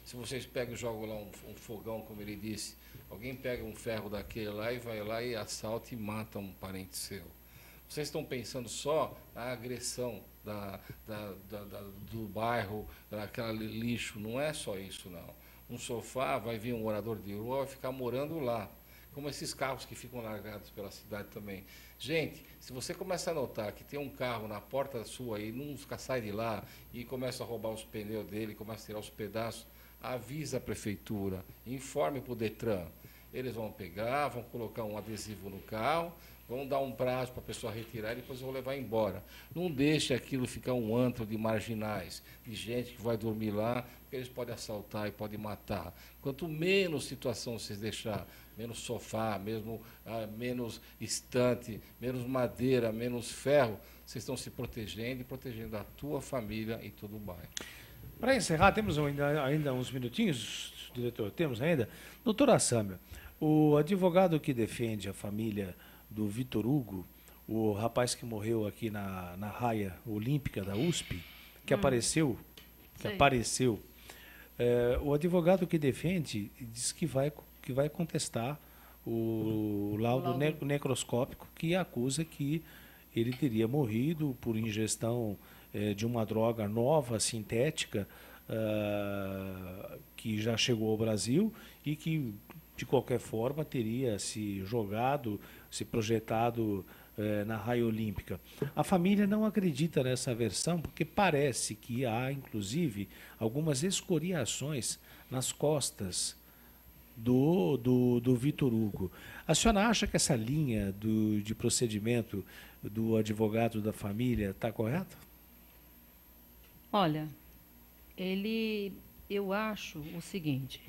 Se vocês pegam e jogam lá um fogão, como ele disse, alguém pega um ferro daquele lá e vai lá e assalta e mata um parente seu. Vocês estão pensando só na agressão do bairro, daquele lixo. Não é só isso, não. Um sofá, vai vir um morador de rua, vai ficar morando lá. Como esses carros que ficam largados pela cidade também. Gente, se você começa a notar que tem um carro na porta sua e nunca sai de lá e começa a roubar os pneus dele, começa a tirar os pedaços, avisa a prefeitura, informe para o Detran. Eles vão pegar, vão colocar um adesivo no carro, vão dar um prazo para a pessoa retirar e depois vão levar embora. Não deixe aquilo ficar um antro de marginais, de gente que vai dormir lá, porque eles podem assaltar e podem matar. Quanto menos situação vocês deixar, menos sofá, menos estante, menos madeira, menos ferro, vocês estão se protegendo e protegendo a tua família e todo o bairro. Para encerrar, temos ainda uns minutinhos, diretor, temos ainda. Doutora Sâmia, o advogado que defende a família do Vitor Hugo, o rapaz que morreu aqui na raia olímpica da USP, que apareceu, Sei. o advogado que defende diz que vai contestar o laudo necroscópico que acusa que ele teria morrido por ingestão de uma droga nova, sintética, que já chegou ao Brasil e que, de qualquer forma, teria se projetado na raia olímpica. A família não acredita nessa versão porque parece que há, inclusive, algumas escoriações nas costas do Vitor Hugo. A senhora acha que essa linha de procedimento do advogado da família está correta? Olha, eu acho o seguinte,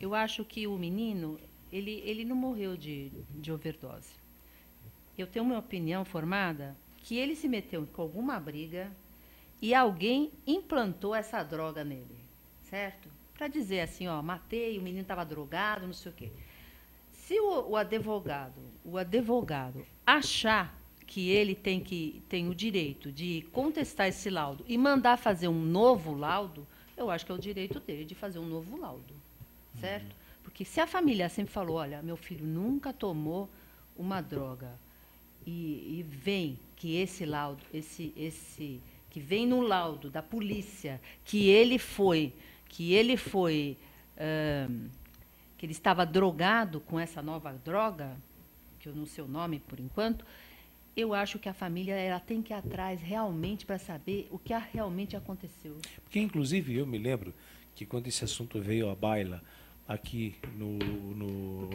eu acho que o menino, ele não morreu de overdose. Eu tenho uma opinião formada que ele se meteu com alguma briga e alguém implantou essa droga nele, certo? Para dizer assim, ó, matei, o menino estava drogado, não sei o quê. Se o advogado achar que ele tem o direito de contestar esse laudo e mandar fazer um novo laudo, eu acho que é o direito dele de fazer um novo laudo, certo? Porque se a família sempre falou, olha, meu filho nunca tomou uma droga e vem que esse laudo, que vem no laudo da polícia que ele estava drogado com essa nova droga, que eu não sei o nome por enquanto, eu acho que a família ela tem que ir atrás realmente para saber o que realmente aconteceu. Porque, inclusive, eu me lembro que quando esse assunto veio à baila aqui no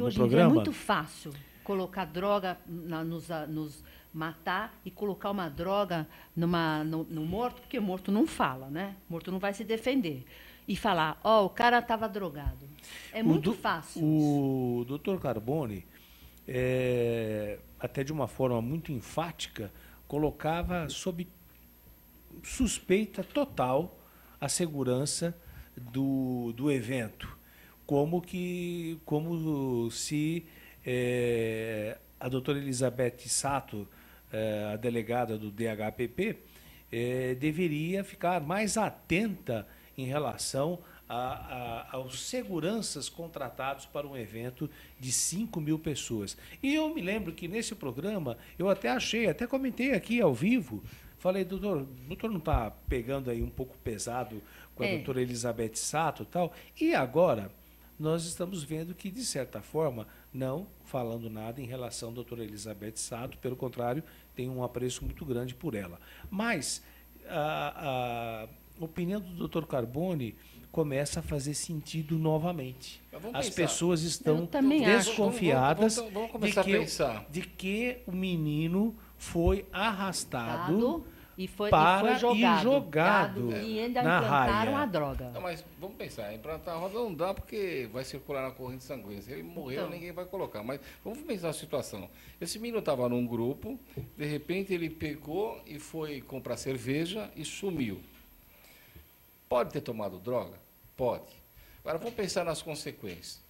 hoje programa... em dia é muito fácil colocar droga, nos matar e colocar uma droga no morto, porque morto não fala, né? Morto não vai se defender. E falar, ó, o cara estava drogado. É muito fácil. O doutor Carbone, até de uma forma muito enfática, colocava sob suspeita total a segurança do evento. Como se a doutora Elizabeth Sato, a delegada do DHPP, deveria ficar mais atenta em relação aos seguranças contratados para um evento de 5.000 pessoas. E eu me lembro que nesse programa, eu até comentei aqui ao vivo, falei, doutor não está pegando aí um pouco pesado com a doutora Elizabeth Sato e tal? E agora, nós estamos vendo que, de certa forma, não falando nada em relação à doutora Elizabeth Sato, pelo contrário, tem um apreço muito grande por ela. Mas a opinião do doutor Carbone começa a fazer sentido novamente. As pessoas estão desconfiadas de que o menino foi arrastado e foi jogado e ainda na implantaram raia. a droga. Não, mas vamos pensar, implantar a roda não dá porque vai circular na corrente sanguínea. Se ele morreu, ninguém vai colocar. Mas vamos pensar a situação. Esse menino estava num grupo, de repente ele pegou e foi comprar cerveja e sumiu. Pode ter tomado droga? Pode. Agora vamos pensar nas consequências.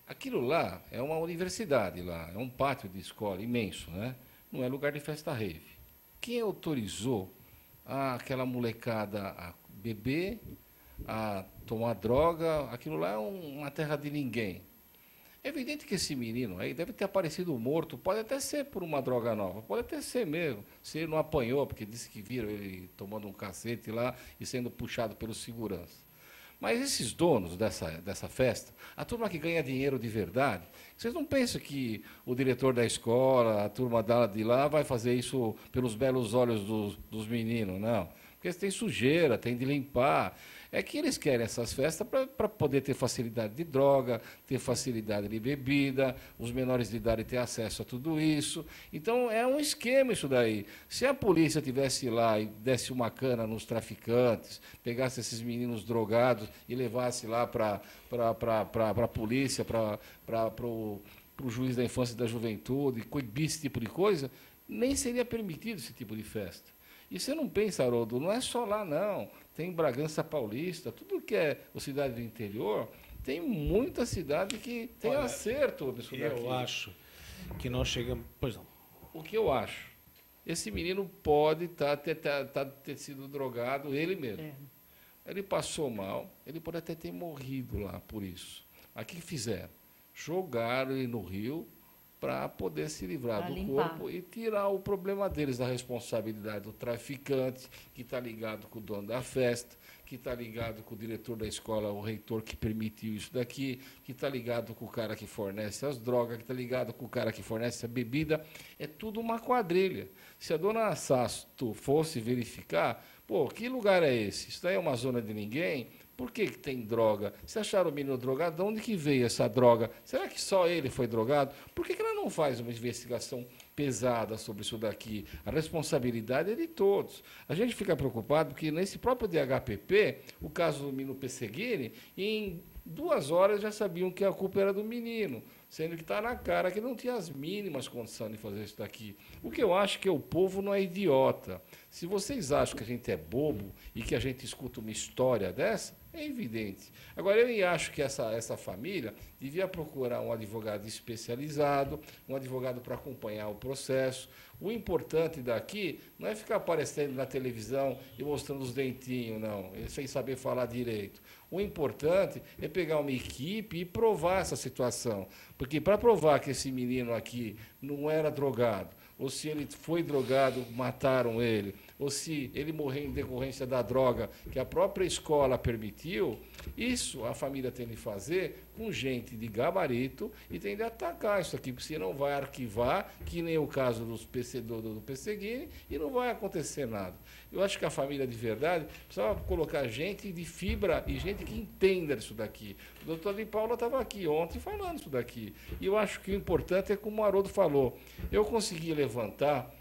Aquilo lá é uma universidade, lá é um pátio de escola imenso, né? Não é lugar de festa rave. Quem autorizou aquela molecada a beber, a tomar droga? Aquilo lá é uma terra de ninguém. É evidente que esse menino aí deve ter aparecido morto, pode até ser por uma droga nova, pode até ser mesmo, se ele não apanhou, porque disse que viram ele tomando um cacete lá e sendo puxado pelo segurança. Mas esses donos dessa festa, a turma que ganha dinheiro de verdade, vocês não pensam que o diretor da escola, a turma de lá, vai fazer isso pelos belos olhos dos meninos, não. Porque tem sujeira, tem de limpar. É que eles querem essas festas para poder ter facilidade de droga, ter facilidade de bebida, os menores de idade ter acesso a tudo isso. Então, é um esquema isso daí. Se a polícia tivesse lá e desse uma cana nos traficantes, pegasse esses meninos drogados e levasse lá para a polícia, para o juiz da infância e da juventude, coibisse esse tipo de coisa, nem seria permitido esse tipo de festa. E você não pensa, Haroldo, não é só lá, não. Tem Bragança Paulista, tudo que é a cidade do interior, tem muita cidade que tem acerto nisso daqui. Eu acho que nós chegamos... Pois não. O que eu acho? esse menino pode ter sido drogado ele mesmo. Ele passou mal, ele pode até ter morrido lá por isso. Mas o que fizeram? Jogaram ele no rio para poder se livrar do corpo e tirar o problema deles, da responsabilidade do traficante, que está ligado com o dono da festa, que está ligado com o diretor da escola, o reitor que permitiu isso daqui, que está ligado com o cara que fornece as drogas, que está ligado com o cara que fornece a bebida. É tudo uma quadrilha. Se a dona Sasto fosse verificar, pô, que lugar é esse? Isso daí é uma zona de ninguém? Por que tem droga? Se acharam o menino drogado, de onde que veio essa droga? Será que só ele foi drogado? Por que ela não faz uma investigação pesada sobre isso daqui? A responsabilidade é de todos. A gente fica preocupado porque nesse próprio DHPP, o caso do menino Pesseguini, em 2 horas já sabiam que a culpa era do menino, sendo que está na cara que não tinha as mínimas condições de fazer isso daqui. O que eu acho que o povo não é idiota. Se vocês acham que a gente é bobo e que a gente escuta uma história dessa, é evidente. Agora, eu acho que essa família devia procurar um advogado especializado, um advogado para acompanhar o processo. O importante daqui não é ficar aparecendo na televisão e mostrando os dentinhos, não, sem saber falar direito. O importante é pegar uma equipe e provar essa situação. Porque para provar que esse menino aqui não era drogado, ou se ele foi drogado, mataram ele, ou se ele morreu em decorrência da droga que a própria escola permitiu, isso a família tem de fazer com gente de gabarito e tem de atacar isso aqui, porque senão vai arquivar, que nem o caso do Pesseguini, e não vai acontecer nada. Eu acho que a família de verdade precisava colocar gente de fibra e gente que entenda isso daqui. O doutor de Paula estava aqui ontem falando isso daqui. E eu acho que o importante é como o Haroldo falou. Eu consegui levantar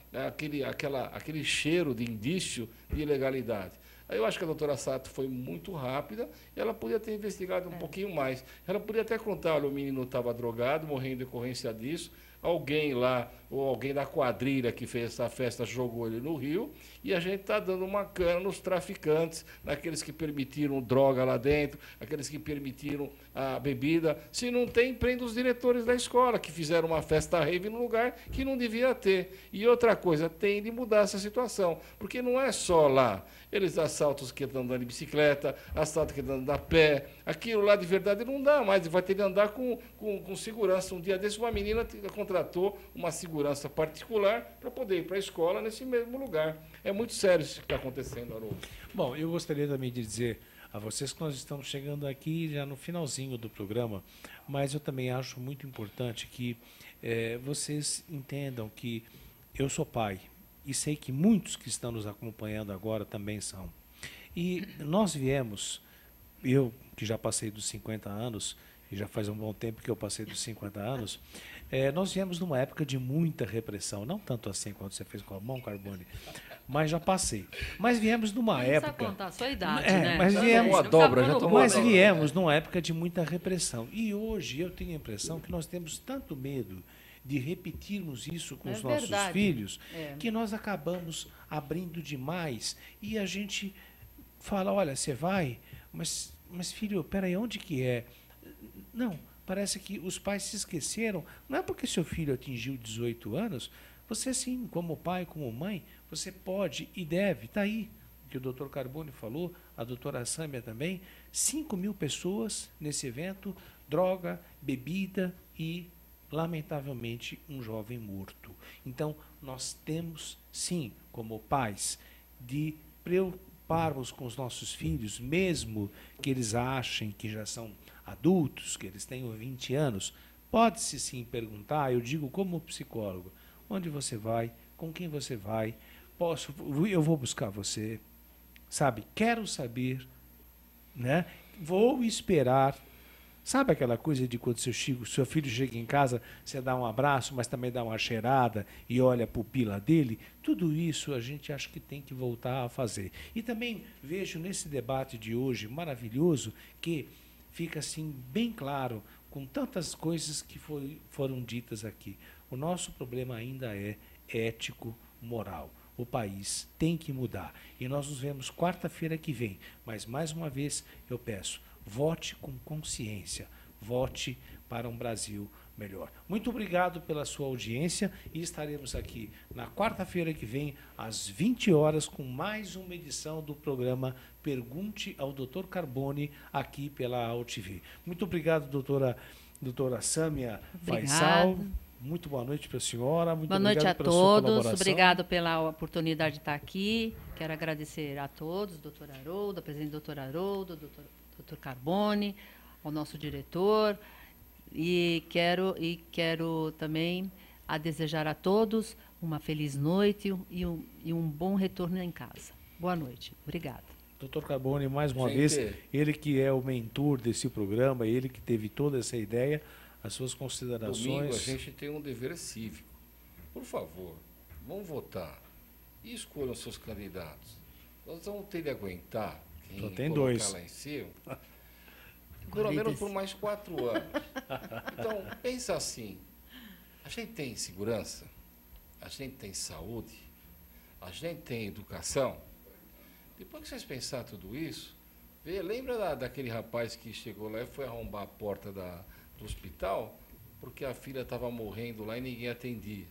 aquele cheiro de indício de ilegalidade. Aí eu acho que a doutora Sato foi muito rápida e ela podia ter investigado um pouquinho mais. Ela podia até contar, olha, o menino estava drogado, morrendo em decorrência disso, alguém lá, ou alguém da quadrilha que fez essa festa jogou ele no rio, e a gente está dando uma cana nos traficantes, naqueles que permitiram droga lá dentro, aqueles que permitiram a bebida. Se não tem, prende os diretores da escola, que fizeram uma festa rave no lugar que não devia ter. E outra coisa, tem de mudar essa situação, porque não é só lá. Eles assaltam os que estão andando de bicicleta, assaltam que estão andando a pé. Aquilo lá de verdade não dá mais, vai ter de andar com segurança. Um dia desse, uma menina contratou uma segurança particular para poder ir para a escola nesse mesmo lugar. É muito sério isso que está acontecendo, Haroldo. Bom, eu gostaria também de dizer a vocês que nós estamos chegando aqui já no finalzinho do programa, mas eu também acho muito importante que vocês entendam que eu sou pai e sei que muitos que estão nos acompanhando agora também são. E nós viemos, eu que já passei dos 50 anos, e já faz um bom tempo que eu passei dos 50 anos, nós viemos numa época de muita repressão, não tanto assim quanto você fez com a mão, Carbone, mas já passei. Mas viemos numa época... Não precisa contar a sua idade, né? Mas viemos, viemos numa época de muita repressão. E hoje eu tenho a impressão que nós temos tanto medo de repetirmos isso com os nossos filhos, que nós acabamos abrindo demais e a gente fala, olha, você vai, mas filho, peraí, onde que é? Não, parece que os pais se esqueceram. Não é porque seu filho atingiu 18 anos, você sim, como pai, como mãe, você pode e deve, está aí, que o doutor Carbone falou, a doutora Sâmia também, 5.000 pessoas nesse evento, droga, bebida e, lamentavelmente, um jovem morto. Então, nós temos, sim, como pais, de preocuparmos com os nossos filhos, mesmo que eles achem que já são adultos, que eles tenham 20 anos, pode-se sim perguntar, eu digo como psicólogo, onde você vai, com quem você vai, eu vou buscar você, sabe, quero saber, né? Vou esperar. Sabe aquela coisa de quando seu filho chega em casa, você dá um abraço, mas também dá uma cheirada e olha a pupila dele? Tudo isso a gente acha que tem que voltar a fazer. E também vejo nesse debate de hoje maravilhoso que fica assim bem claro, com tantas coisas que foram ditas aqui. O nosso problema ainda é ético, moral. O país tem que mudar. E nós nos vemos quarta-feira que vem. Mas, mais uma vez, eu peço, vote com consciência. Vote para um Brasil melhor. Muito obrigado pela sua audiência e estaremos aqui na quarta-feira que vem, às 20 horas, com mais uma edição do programa Pergunte ao Dr. Carbone, aqui pela AltV. Muito obrigado, doutora Sâmia Faisal. Muito boa noite para a senhora. Muito boa noite a pela sua todos. colaboração. Obrigado pela oportunidade de estar aqui. Quero agradecer a todos, doutor Haroldo, a presidente doutor Haroldo, doutor Carbone, ao nosso diretor. E quero também desejar a todos uma feliz noite e um bom retorno em casa. Boa noite. Obrigada. Doutor Carbone, mais uma vez, ele que é o mentor desse programa, ele que teve toda essa ideia, as suas considerações. Domingo a gente tem um dever cívico. Por favor, vão votar e escolham seus candidatos. Nós vamos ter de aguentar quem só tem colocar dois lá em cima, pelo menos por mais 4 anos. Então, pensa assim, a gente tem segurança, a gente tem saúde, a gente tem educação. Depois que vocês pensarem tudo isso, lembra daquele rapaz que chegou lá e foi arrombar a porta do hospital porque a filha estava morrendo lá e ninguém atendia.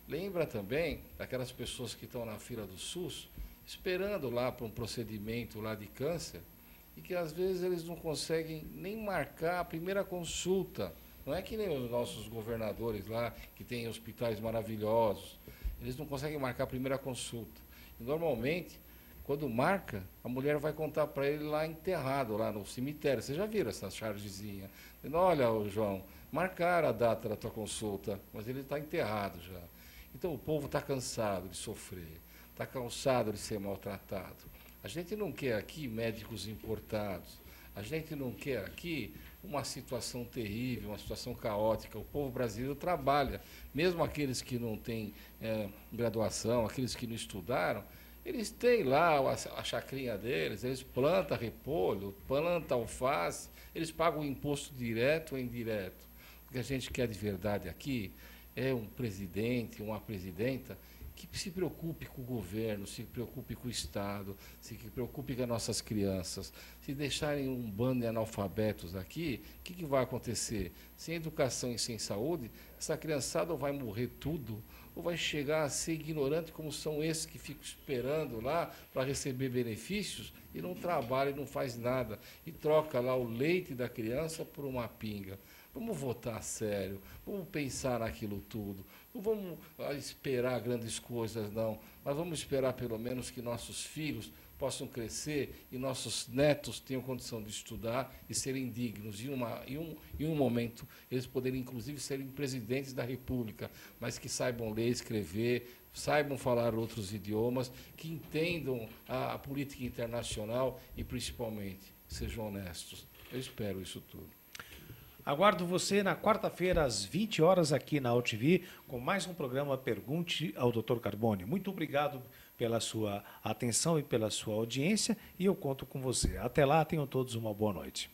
Lembra também daquelas pessoas que estão na fila do SUS esperando lá para um procedimento lá de câncer e que às vezes eles não conseguem nem marcar a primeira consulta. Não é que nem os nossos governadores lá, que têm hospitais maravilhosos. Eles não conseguem marcar a primeira consulta. E normalmente, quando marca, a mulher vai contar para ele lá enterrado, lá no cemitério. Você já viram essa chargezinha? Olha, João, marcaram a data da tua consulta, mas ele está enterrado já. Então o povo está cansado de sofrer, está cansado de ser maltratado. A gente não quer aqui médicos importados, a gente não quer aqui uma situação terrível, uma situação caótica. O povo brasileiro trabalha, mesmo aqueles que não têm graduação, aqueles que não estudaram, eles têm lá a chacrinha deles, eles plantam repolho, plantam alface, eles pagam imposto direto ou indireto. O que a gente quer de verdade aqui é um presidente, uma presidenta que se preocupe com o governo, se preocupe com o Estado, se preocupe com as nossas crianças. Se deixarem um bando de analfabetos aqui, o que vai acontecer? Sem educação e sem saúde, essa criançada ou vai morrer tudo, ou vai chegar a ser ignorante, como são esses que ficam esperando lá para receber benefícios e não trabalham e não faz nada, e troca lá o leite da criança por uma pinga. Vamos votar a sério, vamos pensar naquilo tudo. Não vamos esperar grandes coisas, não. Mas vamos esperar, pelo menos, que nossos filhos possam crescer e nossos netos tenham condição de estudar e serem dignos. Em um momento, eles poderem, inclusive, serem presidentes da República, mas que saibam ler, escrever, saibam falar outros idiomas, que entendam a política internacional e, principalmente, sejam honestos. Eu espero isso tudo. Aguardo você na quarta-feira, às 20 horas, aqui na AltV, com mais um programa Pergunte ao Dr. Carbone. Muito obrigado pela sua atenção e pela sua audiência, e eu conto com você. Até lá, tenham todos uma boa noite.